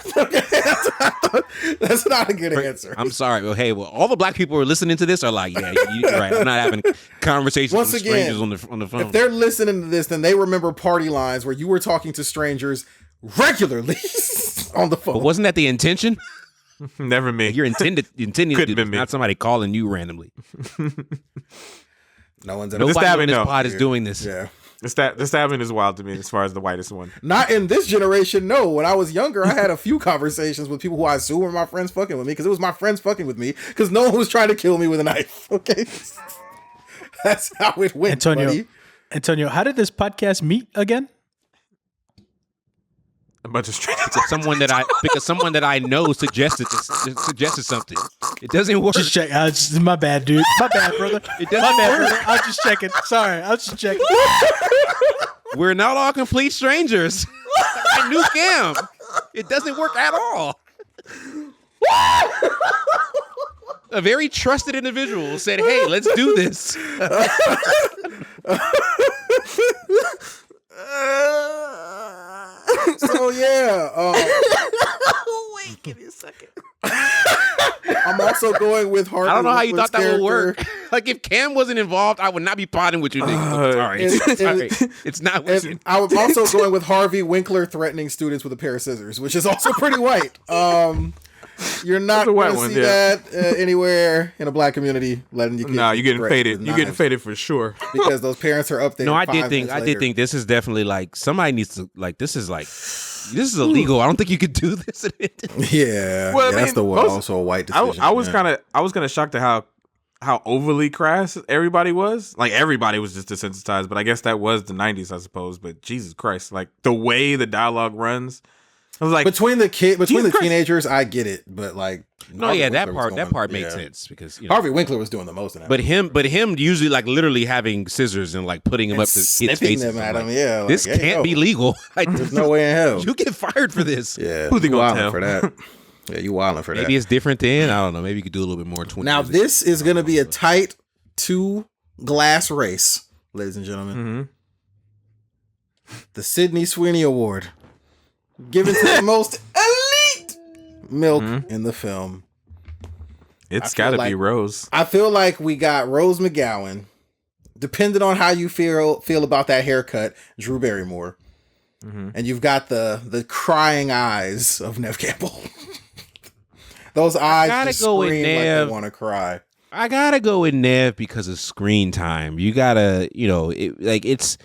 That's not a good answer. I'm sorry. Well, hey, all the black people who are listening to this are like, yeah, you're right. I'm not having conversations with strangers on the phone. If they're listening to this, then they remember party lines where you were talking to strangers regularly on the phone. But wasn't that the intention? Never me. You're intending Couldn't to be me. not somebody calling you randomly. Nobody on this pod is doing this. Yeah. The stabbing is wild to me as far as the whitest one. Not in this generation, no. When I was younger, I had a few conversations with people who I assume were my friends fucking with me because it was my friends fucking with me because no one was trying to kill me with a knife. Okay? That's how it went, buddy. Antonio, how did this podcast meet again? A bunch of strangers. Someone that I know suggested something. It doesn't work. Just check. My bad, dude. My bad, brother. It doesn't work. Brother. I was just checking. Sorry, I was just checking. We're not all complete strangers. I knew Cam. It doesn't work at all. A very trusted individual said, "Hey, let's do this." So yeah. Wait, give me a second. I'm also going with Harvey. I don't know how you thought that character. would work. Like if Cam wasn't involved, I would not be potting with you niggas. Sorry. It's not working. I was also going with Harvey Winkler threatening students with a pair of scissors, which is also pretty white. You're not going to see that anywhere in a black community. Letting you. No, you're getting faded. You're getting faded for sure. Because those parents are up there. No, I did think this is definitely like somebody needs to like. This is illegal. I don't think you could do this. Yeah, well, that's also a white decision. I was kind of shocked at how overly crass everybody was. Like everybody was just desensitized, but I guess that was the 90s, I suppose. But Jesus Christ, like the way the dialogue runs, I was like, between the teenagers, I get it, but like, that part made sense because Harvey Winkler was doing the most in that. But him usually like literally having scissors and like putting him up to kids' faces. Them at him, like, this can't be legal. Like, there's no way in hell you get fired for this. Yeah, who's gonna tell for that? Yeah, you wilding for that. Maybe it's different then. I don't know. Maybe you could do a little bit more. 20 now this is going to be a tight 2-glass race, ladies and gentlemen. Mm-hmm. The Sydney Sweeney Award, given to the most elite milk in the film. It's got to be Rose. I feel like we got Rose McGowan. Depending on how you feel about that haircut, Drew Barrymore. Mm-hmm. And you've got the crying eyes of Neve Campbell. Those eyes just scream like they want to cry. I gotta go with Neve because of screen time. You gotta, it's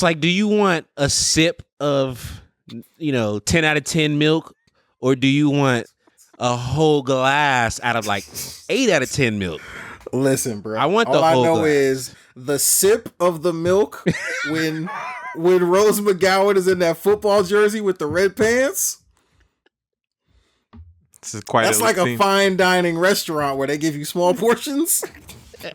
like, do you want a sip of, 10 out of 10 milk, or do you want a whole glass out of like 8 out of 10 milk? Listen, bro. I want all the whole I know glass. is the sip of the milk when Rose McGowan is in that football jersey with the red pants. This is quite. That's like a fine dining restaurant where they give you small portions. They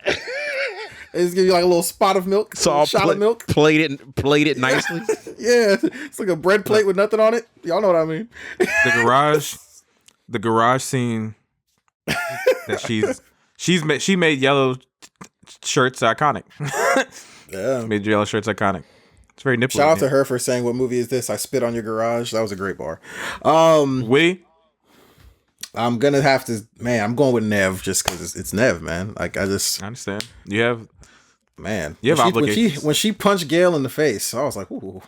just give you like a little spot of milk, shot of milk. Plate it nicely. Yeah, it's like a bread plate with nothing on it. Y'all know what I mean. The garage scene that she made yellow shirts iconic. Yeah, made yellow shirts iconic. It's very nipple. Shout out to her for saying, "What movie is this? I spit on your garage." That was a great bar. I'm gonna have to, man. I'm going with Neve just because it's Neve, man. Like I understand. You have obligations. When she punched Gail in the face, I was like, ooh.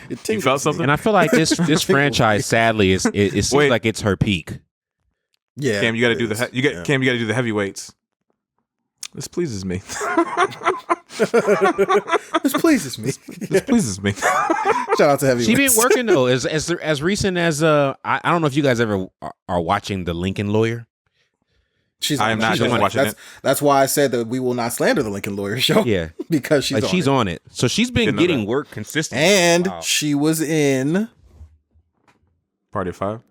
You felt something, and I feel like this franchise, sadly, it seems like it's her peak. Yeah, Cam, you got to do Cam, you got to do the heavyweights. This pleases me. This pleases me. This pleases me. Shout out to heavyweights. She been working though, as recent as I don't know if you guys ever are watching The Lincoln Lawyer. I am not watching it. That's why I said that we will not slander the Lincoln Lawyer show. Yeah, because she's on it. So she's been getting work consistently, and she was in Party of Five.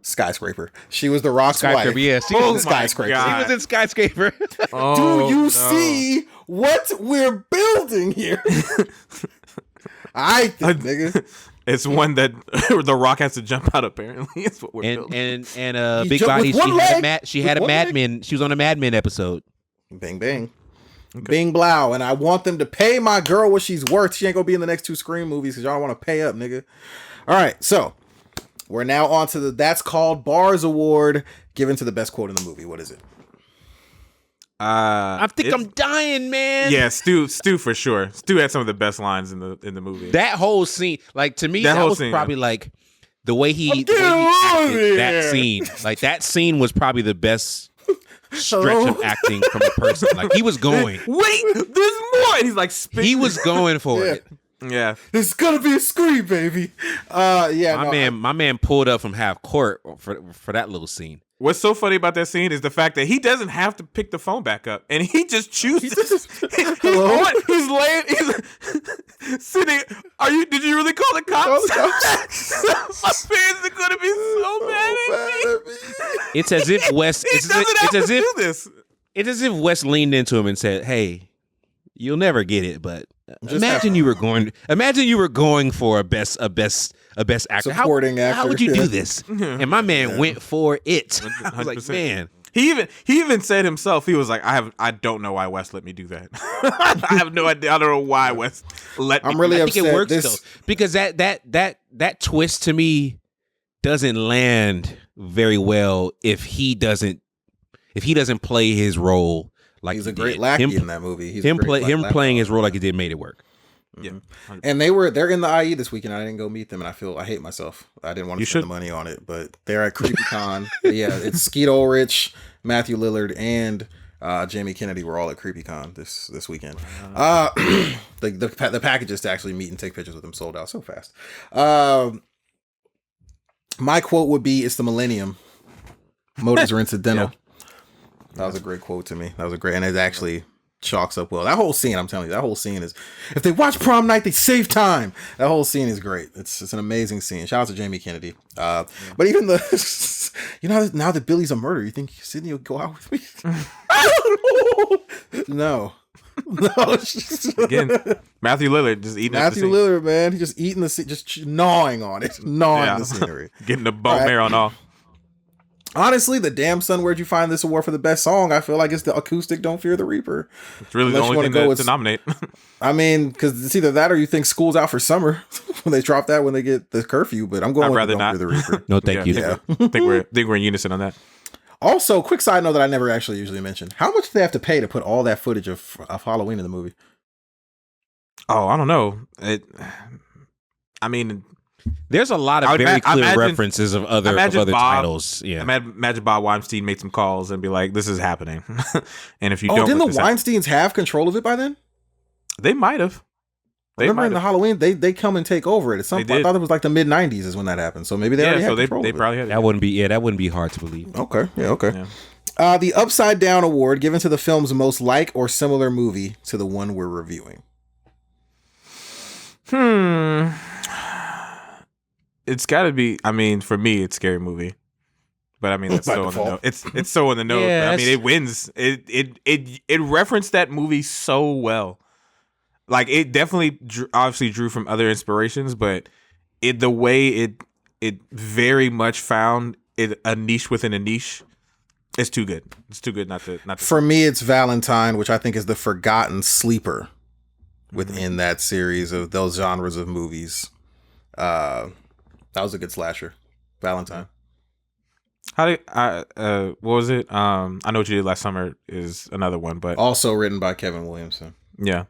Skyscraper. She was the Rock's wife. Yeah, she was in Skyscraper. She was in Skyscraper. Do you see what we're building here? I think, nigga. It's one that The Rock has to jump out. Apparently, it's what we're building. And Big Body. She had a Mad Men. She was on a Mad Men episode. Bing bang. Okay. Bing blow. And I want them to pay my girl what she's worth. She ain't gonna be in the next 2 Scream movies because y'all don't want to pay up, nigga. All right, so we're now on to the That's Called Bars Award, given to the best quote in the movie. What is it? I think I'm dying, man. Yeah, Stu for sure. Stu had some of the best lines in the movie. That whole scene, like to me, that was probably like the way he acted that scene. Like that scene was probably the best stretch of acting from a person. Like he was going. Wait, there's more. And he's like spitting. He was going for it. Yeah, this is gonna be a Scream, baby. My man pulled up from half court for that little scene. What's so funny about that scene is the fact that he doesn't have to pick the phone back up, and he just chooses. Hello? He's laying. He's sitting. Did you really call the cops? My parents are gonna be so mad at me. It's as if Wes. It's as if Wes leaned into him and said, "Hey, you'll never get it, but imagine you were going for a best actor. Supporting actor. How would you do this?" And my man went for it. I was like, man. He even said himself, he was like, I don't know why Wes let me do that. I have no idea. I don't know why Wes let me. I'm really upset. I think it works though, because that twist to me doesn't land very well if he doesn't play his role like he's a great lackey in that movie. Him playing his role like he did made it work. Yeah, and they're in the IE this weekend. I didn't go meet them, and I hate myself. I didn't want to spend the money on it, but they're at CreepyCon. Yeah, it's Skeet Ulrich, Matthew Lillard, and Jamie Kennedy were all at CreepyCon this weekend. The packages to actually meet and take pictures with them sold out so fast. My quote would be, "It's the millennium. Motives are incidental." Yeah. That was a great quote to me. That was a great, and it actually chalks up well. That whole scene, I'm telling you, that whole scene is, if they watch Prom Night, they save time. That whole scene is great. It's an amazing scene. Shout out to Jamie Kennedy. But even now that Billy's a murderer, you think Sidney will go out with me? No. Again, Matthew Lillard just eating Matthew Lillard, man. He's just eating just gnawing on it. Gnawing the scenery. Getting the bone marrow and all. Honestly, the damn son, where'd you find this award for the best song? I feel like it's the acoustic "Don't Fear the Reaper." It's really the only thing to nominate. I mean, because it's either that or you think school's out for summer when they drop that when they get the curfew. But I'm going with "Don't Fear the Reaper." No, thank you. Yeah. I think we're in unison on that. Also, quick side note that I never actually usually mention: how much do they have to pay to put all that footage of Halloween in the movie? Oh, I don't know. I mean, there's a lot of very clear references of other titles. Yeah, imagine Bob Weinstein made some calls and be like, "This is happening," and if you don't, didn't the Weinsteins have control of it by then? They might have. Remember in the Halloween, they come and take over it at some point. I thought it was like the mid '90s is when that happened. So maybe they already had control. They probably had it. That wouldn't be hard to believe. Okay, okay. Yeah. The Upside Down Award given to the film's most like or similar movie to the one we're reviewing. It's got to be. I mean, for me, it's Scary Movie. But I mean, that's so on the nose. It's so on the nose. Yeah, I mean, it wins. It referenced that movie so well. Like, it definitely obviously drew from other inspirations, but the way it very much found a niche within a niche. It's too good. It's too good not to. For me, it's Valentine, which I think is the forgotten sleeper within that series of those genres of movies. That was a good slasher. Valentine. What was it? I Know What You Did Last Summer is another one, but also written by Kevin Williamson. Yeah.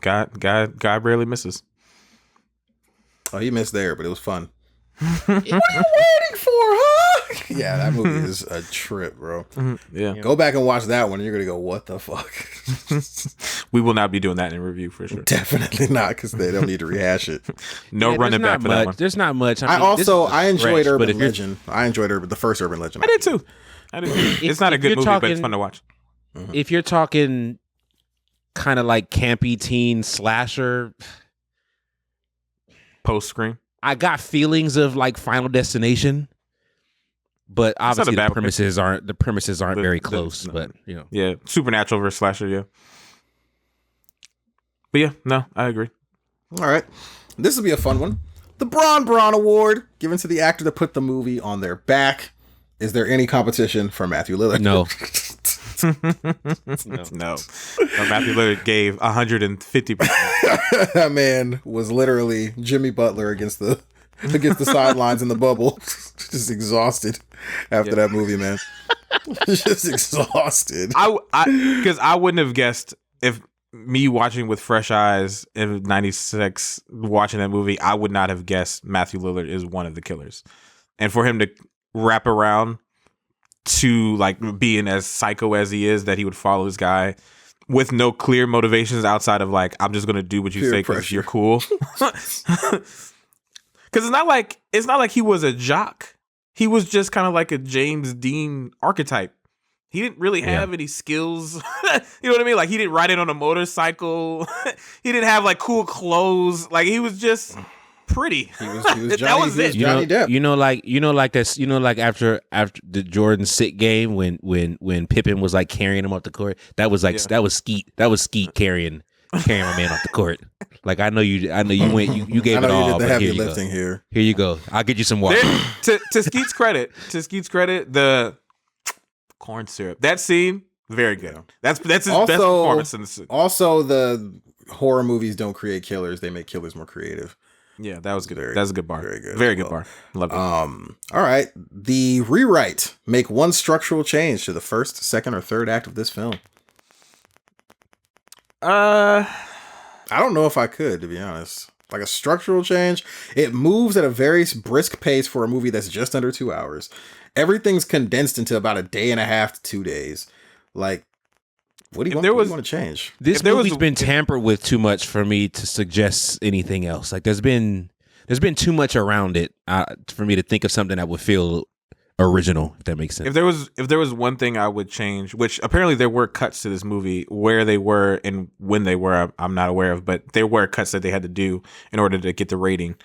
God rarely misses. Oh, he missed there, but it was fun. What are you waiting for, huh? Yeah, that movie is a trip, bro. Yeah. Go back and watch that one. And you're going to go, what the fuck? We will not be doing that in review for sure. Definitely not, because they don't need to rehash it. Running back for that one. There's not much. I enjoyed Urban Legend. I enjoyed the first Urban Legend. I did too. It's not a good movie, but it's fun to watch. If you're talking kind of like campy teen slasher, post-Scream, I got feelings of like Final Destination, but obviously the premises aren't very close. But you know, yeah, Supernatural versus slasher, yeah. But yeah, no, I agree. All right, this will be a fun one. The Bron Award given to the actor that put the movie on their back. Is there any competition for Matthew Lillard? No. No. Matthew Lillard gave 150%. That man was literally Jimmy Butler against the sidelines in the bubble. Just exhausted after that movie, man. Just exhausted. Because I wouldn't have guessed, if me watching with fresh eyes in 96, watching that movie, I would not have guessed Matthew Lillard is one of the killers. And for him to wrap around to like being as psycho as he is, that he would follow his guy with no clear motivations outside of like, I'm just gonna do what you say because you're cool. Because it's not like he was a jock. He was just kind of like a James Dean archetype. He didn't really have any skills. You know what I mean? Like, he didn't ride it on a motorcycle. He didn't have like cool clothes. Like, he was just pretty. He was Johnny, that was it. Johnny Depp. Like after the Jordan sick game when Pippen was like carrying him off the court. That was like that was Skeet carrying my man off the court. Like, I know you went you gave it all. You did the heavy lifting here. Here you go. I'll get you some water. To Skeet's credit, the corn syrup, that scene, very good. That's his best performance in the scene. Also, the horror movies don't create killers; they make killers more creative. Yeah, that was good. That's a good bar. Very good bar. Love it. All right. The rewrite. Make one structural change to the first, second, or third act of this film. I I don't know if I could, to be honest. Like a structural change, it moves at a very brisk pace for a movie that's just under 2 hours. Everything's condensed into about a day and a half to 2 days. Like, what do you want to change? This movie's been tampered with too much for me to suggest anything else. Like, there's been too much around it for me to think of something that would feel original, if that makes sense. If there was one thing I would change, which apparently there were cuts to this movie, where they were and when they were, I'm not aware of, but there were cuts that they had to do in order to get the rating,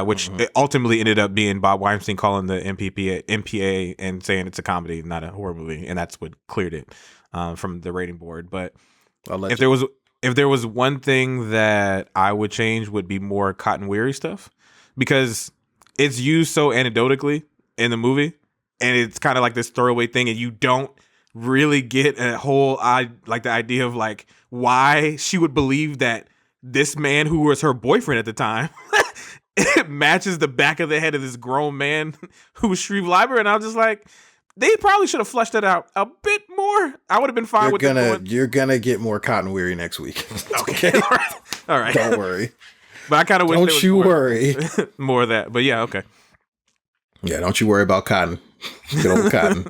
which it ultimately ended up being Bob Weinstein calling the MPA and saying it's a comedy, not a horror movie, and that's what cleared it from the rating board. But if there was one thing that I would change, would be more Cotton Weary stuff, because it's used so anecdotally in the movie, and it's kind of like this throwaway thing, and you don't really get a whole like the idea of like why she would believe that this man who was her boyfriend at the time it matches the back of the head of this grown man who was Shreve Leiber. And I was just like, they probably should have fleshed that out a bit more. I would have been fine with it. You're gonna get more Cotton Weary next week. Okay. All right. Don't worry. But I kind of wish don't you worry more of that. But yeah, okay. Yeah, don't you worry about Cotton. Good old Cotton.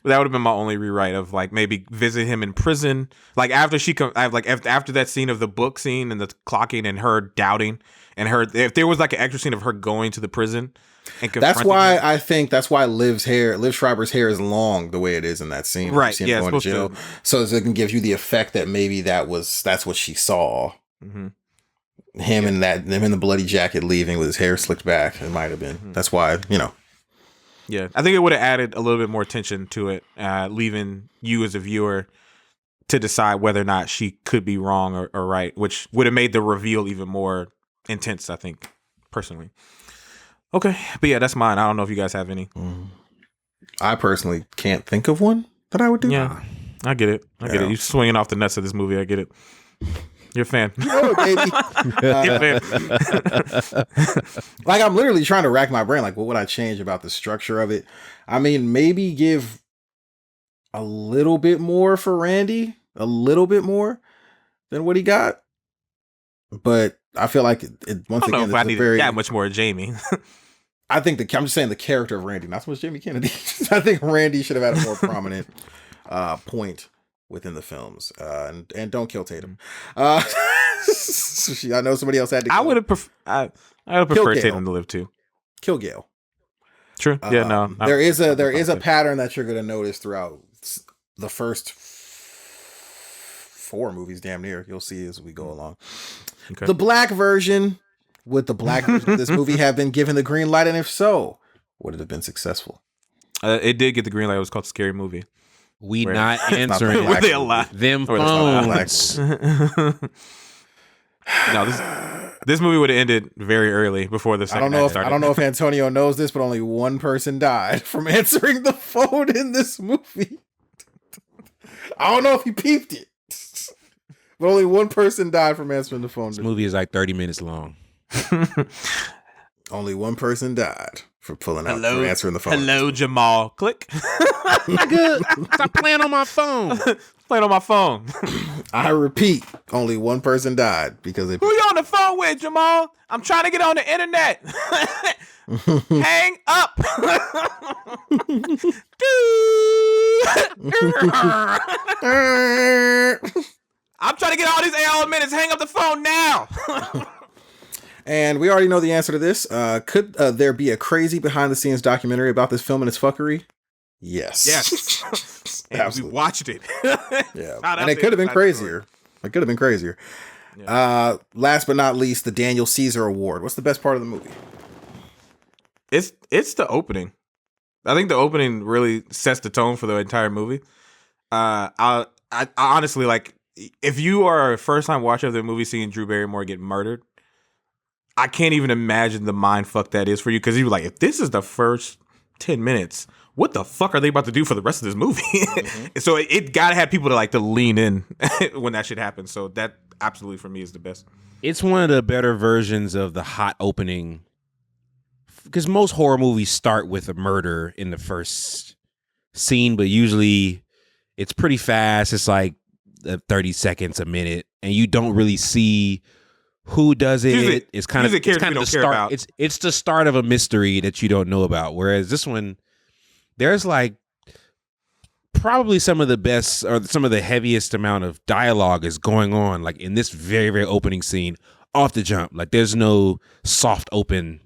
That would have been my only rewrite of like maybe visit him in prison. Like after after that scene of the book scene and the clocking and her doubting and her, if there was like an extra scene of her going to the prison and that's why him. I think that's why Liv Schreiber's hair is long the way it is in that scene. Right. Yeah. Going to jail, so it can give you the effect that maybe that's what she saw. Mm-hmm. Him in the bloody jacket leaving with his hair slicked back. It might have been. Mm-hmm. That's why, Yeah, I think it would have added a little bit more tension to it, leaving you as a viewer to decide whether or not she could be wrong or right, which would have made the reveal even more intense, I think, personally. Okay, but yeah, that's mine. I don't know if you guys have any. I personally can't think of one that I would do. Yeah, I get it. I get it. You're swinging off the nuts of this movie. I get it. You're a fan. Oh, baby. Like, I'm literally trying to rack my brain. Like, what would I change about the structure of it? I mean, maybe give a little bit more for Randy. A little bit more than what he got. But I feel like once again, if I need that much more of Jamie. I think I'm just saying the character of Randy, not so much Jamie Kennedy. I think Randy should have had a more prominent point within the films, and don't kill Tatum. I know somebody else had to. I would have preferred Tatum to live too. Kill Gale. True. Yeah. No. There is a pattern that you're gonna notice throughout the first 4 movies. Damn near, you'll see as we go along. Okay. The black version. Would the black version of this movie have been given the green light, and if so, would it have been successcul? It did get the green light. It was called Scary Movie. We not answering Were they alive? Them phones. No, this movie would have ended very early before the second act started. I don't know if Antonio knows this, but only one person died from answering the phone in this movie. I don't know if you peeped it, but only one person died from answering the phone. This movie is like 30 minutes long. Only one person died for for answering the phone. Hello, Jamal. Click. Good. Stop playing on my phone. Playing on my phone. I repeat, only one person died because they. Who you on the phone with, Jamal? I'm trying to get on the internet. Hang up. I'm trying to get all these AOL minutes. Hang up the phone now. And we already know the answer to this. Could there be a crazy behind-the-scenes documentary about this film and its fucking? Yes. Yes. And we watched it. Yeah. And it could have been crazier. It could have been crazier. Yeah. Last but not least, the Daniel Caesar Award. What's the best part of the movie? It's the opening. I think the opening really sets the tone for the entire movie. I honestly, like, if you are a first-time watcher of the movie seeing Drew Barrymore get murdered, I can't even imagine the mind fuck that is for you, because you're like, if this is the first 10 minutes, what the fuck are they about to do for the rest of this movie? Mm-hmm. So it gotta have people to lean in when that shit happens. So that absolutely for me is the best. It's one of the better versions of the hot opening, because most horror movies start with a murder in the first scene, but usually it's pretty fast. It's like 30 seconds, a minute, and you don't really see who does it. It's kind of the start. It's the start of a mystery that you don't know about. Whereas this one, there's like probably some of the best or some of the heaviest amount of dialogue is going on, like in this very, very opening scene off the jump. Like there's no soft open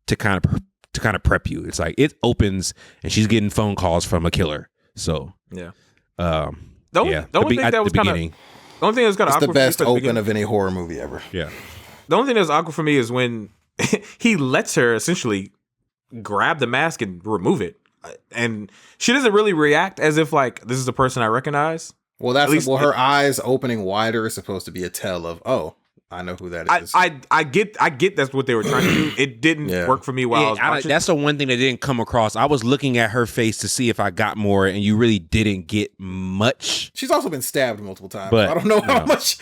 to kind of prep you. It's like it opens and she's getting phone calls from a killer. So yeah. The only thing that was kind of awkward. It's the best open of any horror movie ever. Yeah. The only thing that was awkward for me is when he lets her essentially grab the mask and remove it, and she doesn't really react as if like this is a person I recognize. Well, her eyes opening wider is supposed to be a tell of, oh, I know who that is. I get that's what they were trying to do. It didn't work for me while I was watching. That's the one thing that didn't come across. I was looking at her face to see if I got more, and you really didn't get much. She's also been stabbed multiple times. But I don't know how much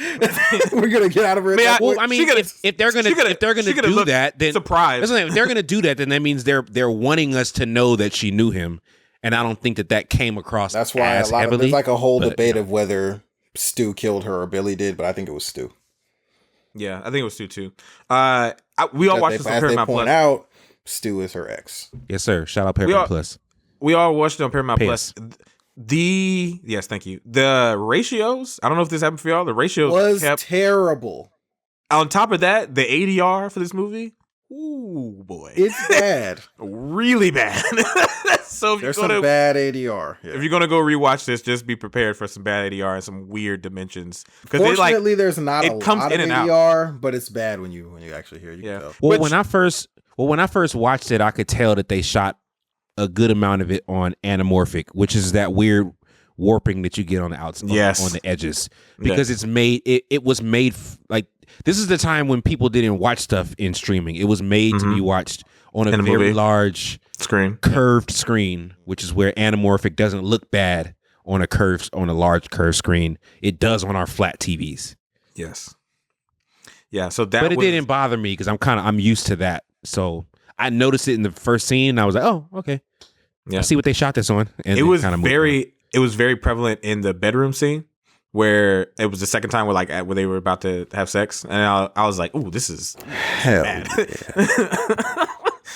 we're gonna get out of her. If they're gonna do that, then surprise. If they're gonna do that, then that means they're wanting us to know that she knew him, and I don't think that came across. That's why as heavily. There's like a whole debate of whether Stu killed her or Billy did, but I think it was Stu. Yeah, I think it was Stu too. We all watched this on Paramount Plus. Out, Stu is her ex. Yes, sir. Shout out Paramount Plus. We all watched it on Paramount Plus. Yes, thank you. The ratios. I don't know if this happened for y'all. The ratios was terrible. On top of that, the ADR for this movie. Ooh boy, it's bad, really bad. So there's some bad ADR. Yeah. If you're gonna go rewatch this, just be prepared for some bad ADR and some weird dimensions. Fortunately, there's not a lot of ADR, but it's bad when you actually hear it. You can tell. Well, when I first watched it, I could tell that they shot a good amount of it on anamorphic, which is that weird warping that you get on the outside, on the edges, because it's made. It was made like. This is the time when people didn't watch stuff in streaming. It was made to be watched on a very large curved screen, which is where anamorphic doesn't look bad on a large curved screen. It does on our flat TVs. Yes. Yeah. So but it didn't bother me because I'm used to that. So I noticed it in the first scene. And I was like, oh, okay. Yeah. I see what they shot this on. And it was very prevalent in the bedroom scene, where it was the second time where they were about to have sex, and I was like, "Ooh, this is bad." Yeah.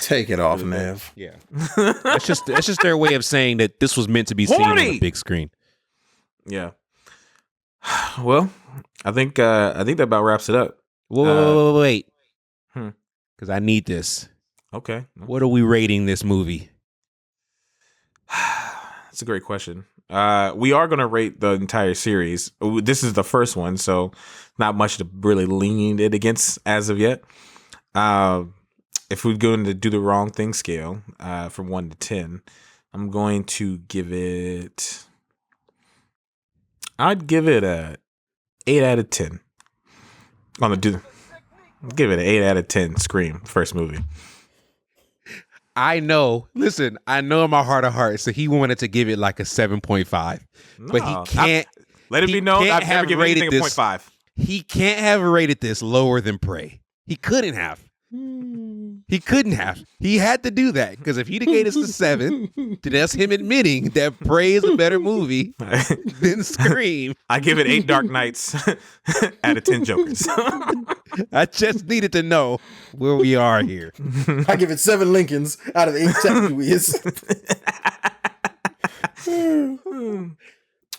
Take it off, Neve. Yeah, that's just their way of saying that this was meant to be seen on a big screen. Yeah. Well, I think that about wraps it up. Wait, because I need this. Okay. What are we rating this movie? That's a great question. We are going to rate the entire series. This is the first one, so not much to really lean it against as of yet. If we're going to do the wrong thing scale from 1 to 10, I'm going to give it. I'd give it a 8 out of 10. Give it an 8 out of 10. Scream, first movie. I know. Listen, I know in my heart of hearts, so he wanted to give it like a 7.5, but he can't. Let it be known, I've never given anything a 0.5. He can't have rated this lower than Prey. He couldn't have. He couldn't have. He had to do that because if he'd gave us the 7, then that's him admitting that Prey is a better movie than Scream. I give it 8 Dark Knights out of 10 Jokers. I just needed to know where we are here. I give it 7 Lincolns out of 8 Chattanoogas.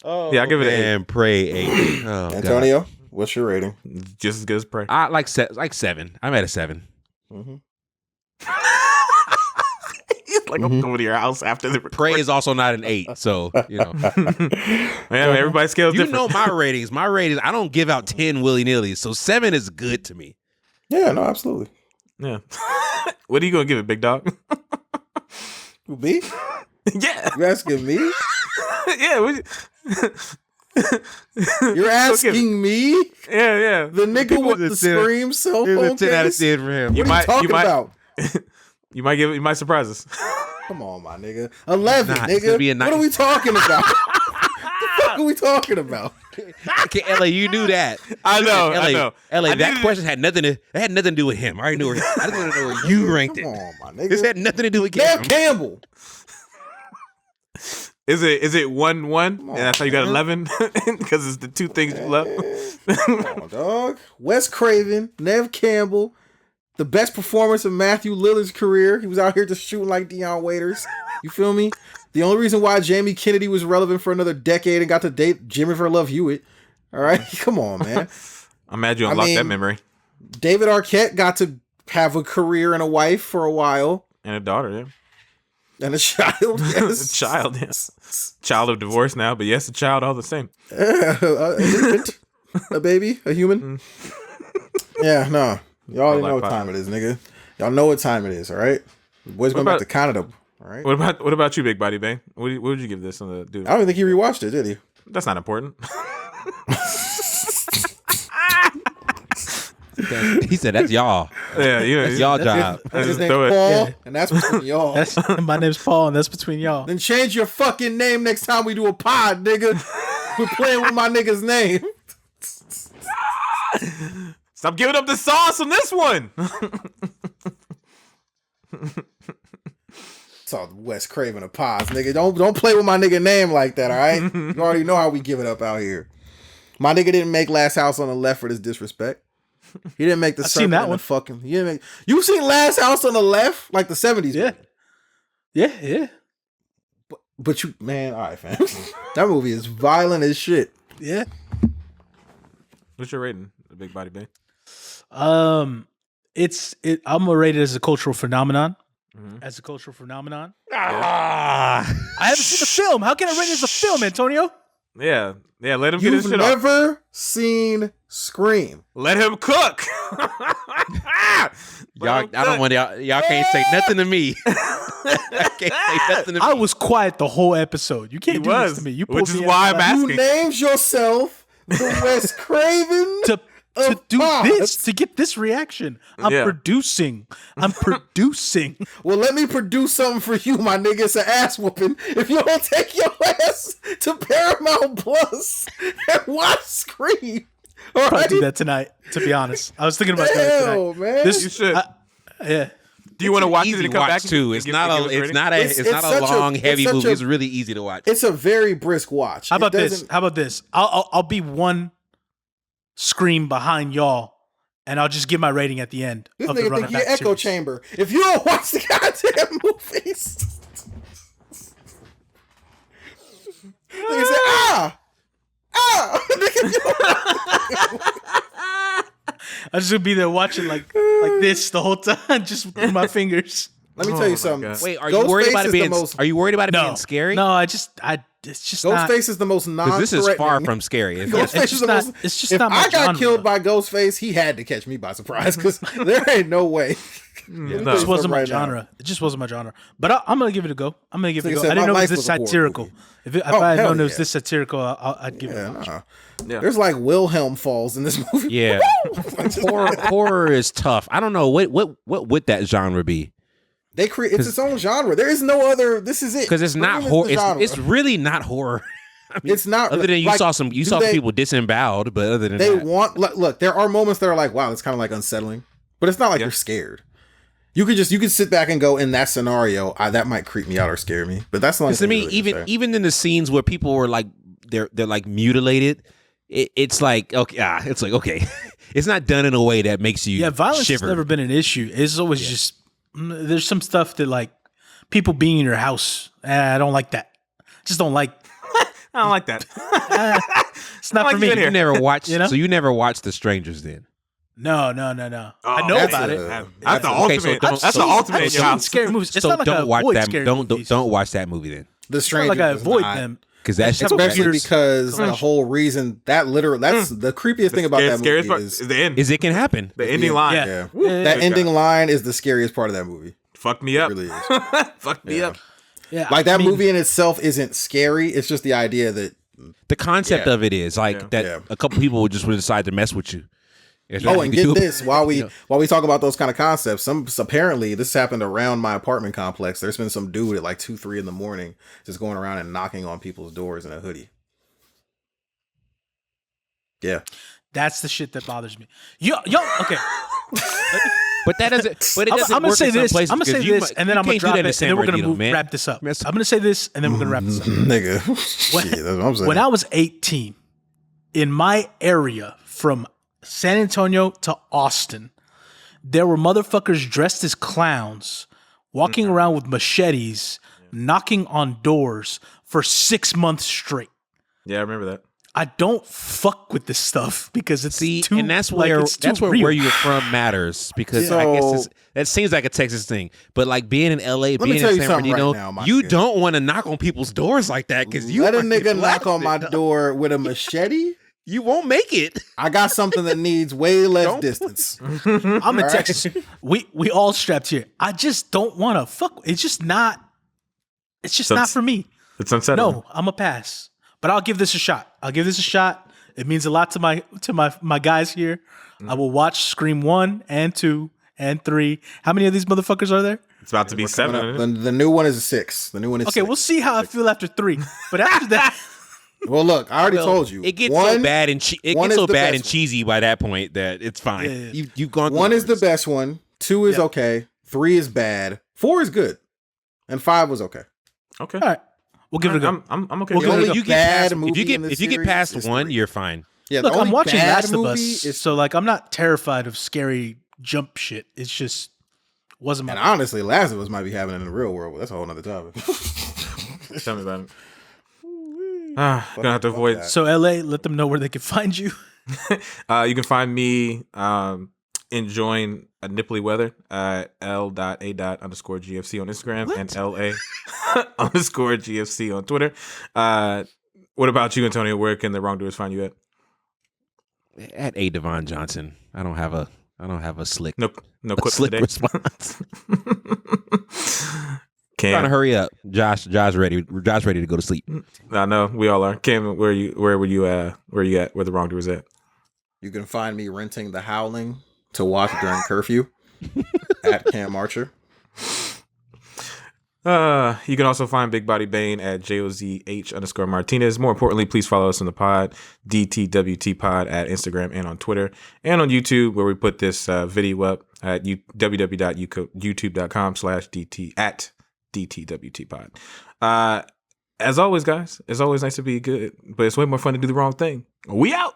I give it an 8. Prey 8. Oh, Antonio, God. What's your rating? Just as good as Prey. I like 7. I'm at a 7. Mm-hmm. It's like I'm going to your house after the recording. Prey is also not an 8, so you know. Man, everybody scales different. You know my ratings. My ratings, I don't give out 10 willy-nilly, so 7 is good to me. Yeah, no, absolutely. Yeah. What are you going to give it, big dog? Me? Yeah. You asking me? Yeah. You're asking me? Yeah. The nigga with the Scream cell phone 10 out of case? 10 for him. What are you talking about? You might surprise us. Come on, my nigga. 11, nigga. What are we talking about? What the fuck are we talking about? Okay, LA, you knew that. I know. LA, that question had nothing to do with him. I already knew where. I just want to know where you ranked it. Come on, my nigga. This had nothing to do with Neve Campbell. Is it 1-1? And that's how you got 11 because it's the two things you love. Come on, dog. Wes Craven, Neve Campbell, the best performance of Matthew Lillard's career. He was out here just shooting like Deion Waiters. You feel me? The only reason why Jamie Kennedy was relevant for another decade and got to date Jennifer Love Hewitt. All right, come on, man. I'm mad you unlocked that memory. David Arquette got to have a career and a wife for a while. And a daughter, yeah. And a child, yes. A child, yes. Child of divorce now, but yes, a child all the same. An infant, a baby, a human. Yeah, no. Y'all already know what time it is, nigga. Y'all know what time it is, all right? The boys going back to Canada, all right? What about you, Big Body Bang? What would you give this on the dude? I don't even think he rewatched it, did he? That's not important. He said, "That's y'all. Yeah, that's y'all job." His name's Paul, and that's between y'all. My name's Paul, and that's between y'all. Then change your fucking name next time we do a pod, nigga. We're playing with my nigga's name. Stop giving up the sauce on this one. It's all Wes Craven of pods, nigga. Don't play with my nigga name like that, all right? You already know how we give it up out here. My nigga didn't make Last House on the Left for this disrespect. He didn't make the. I've seen that one. You've seen Last House on the Left, like the 70s. Yeah, movie. Yeah. But you, man, all right, fam. That movie is violent as shit. Yeah. What's your rating, the Big Body Bang? I'm gonna rate it as a cultural phenomenon. As a cultural phenomenon. I haven't seen the film. How can I rate it as a film, Antonio? Yeah. Let him get his shit off. You've never seen Scream. Let him cook. Y'all can't say nothing to me. I can't say nothing to me. I was quiet the whole episode. You can't do this to me. You which is why I'm asking. You named yourself the Wes Craven to do this, to get this reaction. I'm producing. Well, let me produce something for you, my nigga. It's an ass whooping. If you don't take your ass to Paramount Plus and watch Scream. I'll probably do that tonight, to be honest. I was thinking about that tonight. Man. You should. Yeah. Do you want to watch it and come back too? It's not a long, heavy movie. It's really easy to watch. It's a very brisk watch. How about this? I'll be one Scream behind y'all, and I'll just give my rating at the end. This of the nigga think you're echo chamber. If you don't watch the goddamn movies, nigga say I just gonna be there watching like this the whole time, just with my fingers. Let me tell you something. God. Wait, are you worried about it being? Are you worried about it being scary? No, it's just Ghostface is the most non-threatening. This is far from scary. Ghostface is the most. It's just if not my I got genre. killed by Ghostface, he had to catch me by surprise because there ain't no way. It just wasn't my genre. It just wasn't my genre. But I'm gonna give it a go. I didn't know it was this satirical. If I had known it was this satirical, I'd give it a watch. Yeah. There's like Wilhelm falls in this movie. Yeah, horror is tough. I don't know what would that genre be. They create it's own genre. There is no other. This is it because it's not horror. It's really not horror. I mean, it's not. Other than you saw some people disemboweled, but other than that, look. There are moments that are like, wow, it's kind of like unsettling, but it's not like you're scared. You could sit back and go in that scenario. That might creep me out or scare me, but that's not. To me, even in the scenes where people were like they're like mutilated, it's like okay, it's like okay, it's not done in a way that makes you violence shiver. has never been an issue. It's always just. There's some stuff that like people being in your house. I don't like that. Just don't like. I don't like that. It's not for me. You never watched. So you never watched The Strangers then? No. I know about it. That's the ultimate. That's the ultimate. I've seen scary movies. It's not like don't watch that. Movies. Don't watch that movie then. The Strangers. It's not like I avoid them. Because that's especially because the whole reason that's the creepiest thing about that movie is the end. It can happen. The ending line. Yeah. That ending line is the scariest part of that movie. Fucked me up. It really is. Fucked me up. Yeah. Like that movie in itself isn't scary. It's just the idea that the concept of it is like that a couple people would decide to mess with you. And get this while we talk about those kind of concepts. Apparently this happened around my apartment complex. There's been some dude at like 2-3 in the morning just going around and knocking on people's doors in a hoodie. Yeah, that's the shit that bothers me. Yo, okay. But that doesn't. But it doesn't I'm gonna work say in some this. places I'm gonna say because this, and then I'm gonna you can't do drop that in it, San and then we're gonna Bernardino, man. wrap this up. I'm gonna say this, and then we're gonna wrap this up. Nigga. Shit, that's what I'm saying. When I was 18, in my area from San Antonio to Austin, there were motherfuckers dressed as clowns walking around with machetes, knocking on doors for 6 months straight. Yeah, I remember that. I don't fuck with this stuff because it's too, and that's like, where it's too real. where you're from matters because I guess that seems like a Texas thing. But like being in LA, being in San Bernardino, you don't want to knock on people's doors like that because you let a nigga knock on my door with a machete. You won't make it. I got something that needs way less distance. I'm in Texas. We all strapped here. I just don't want to fuck. It's just not. It's just not for me. It's unsettling. No, I'm a pass. But I'll give this a shot. It means a lot to my guys here. I will watch Scream 1 and 2 and 3. How many of these motherfuckers are there? It's about to be 7. The new one is 6. The new one is okay. 6. We'll see how I feel after 3. But after that, well, look, I already told you. It gets so bad and cheesy by that point that it's fine. Yeah. You've gone. 1 is the best one. 2 is okay. 3 is bad. 4 is good, and 5 was okay. Okay. all right, we'll give it a go. I'm okay. The only bad movie if you in this get series past is 1, 3. you're fine. Yeah, Look, the I'm only watching bad Last of Us, movie is so like I'm not terrified of scary jump shit. It's just wasn't my. And honestly, Last of Us might be happening in the real world, but that's a whole nother topic. Tell me about it. Gonna have to avoid. So LA, let them know where they can find you. You can find me enjoying a nipply weather at l.a._GFC on Instagram and LA_GFC on Twitter. What about you, Antonio? Where can the wrongdoers find you at? At A. Devon Johnson. I don't have a slick No quick slick today. response. Trying to hurry up. Josh ready to go to sleep. I know we all are. Cam, where were you at? Where the wrongdoers at? You can find me renting The Howling to watch during curfew at Cam Archer. You can also find Big Body Bane at JOZH_Martinez. More importantly, please follow us on the pod, DTWT Pod at Instagram and on Twitter and on YouTube, where we put this video up at www.youtube.com/DTWT Pod. As always, guys, it's always nice to be good, but it's way more fun to do the wrong thing. We out.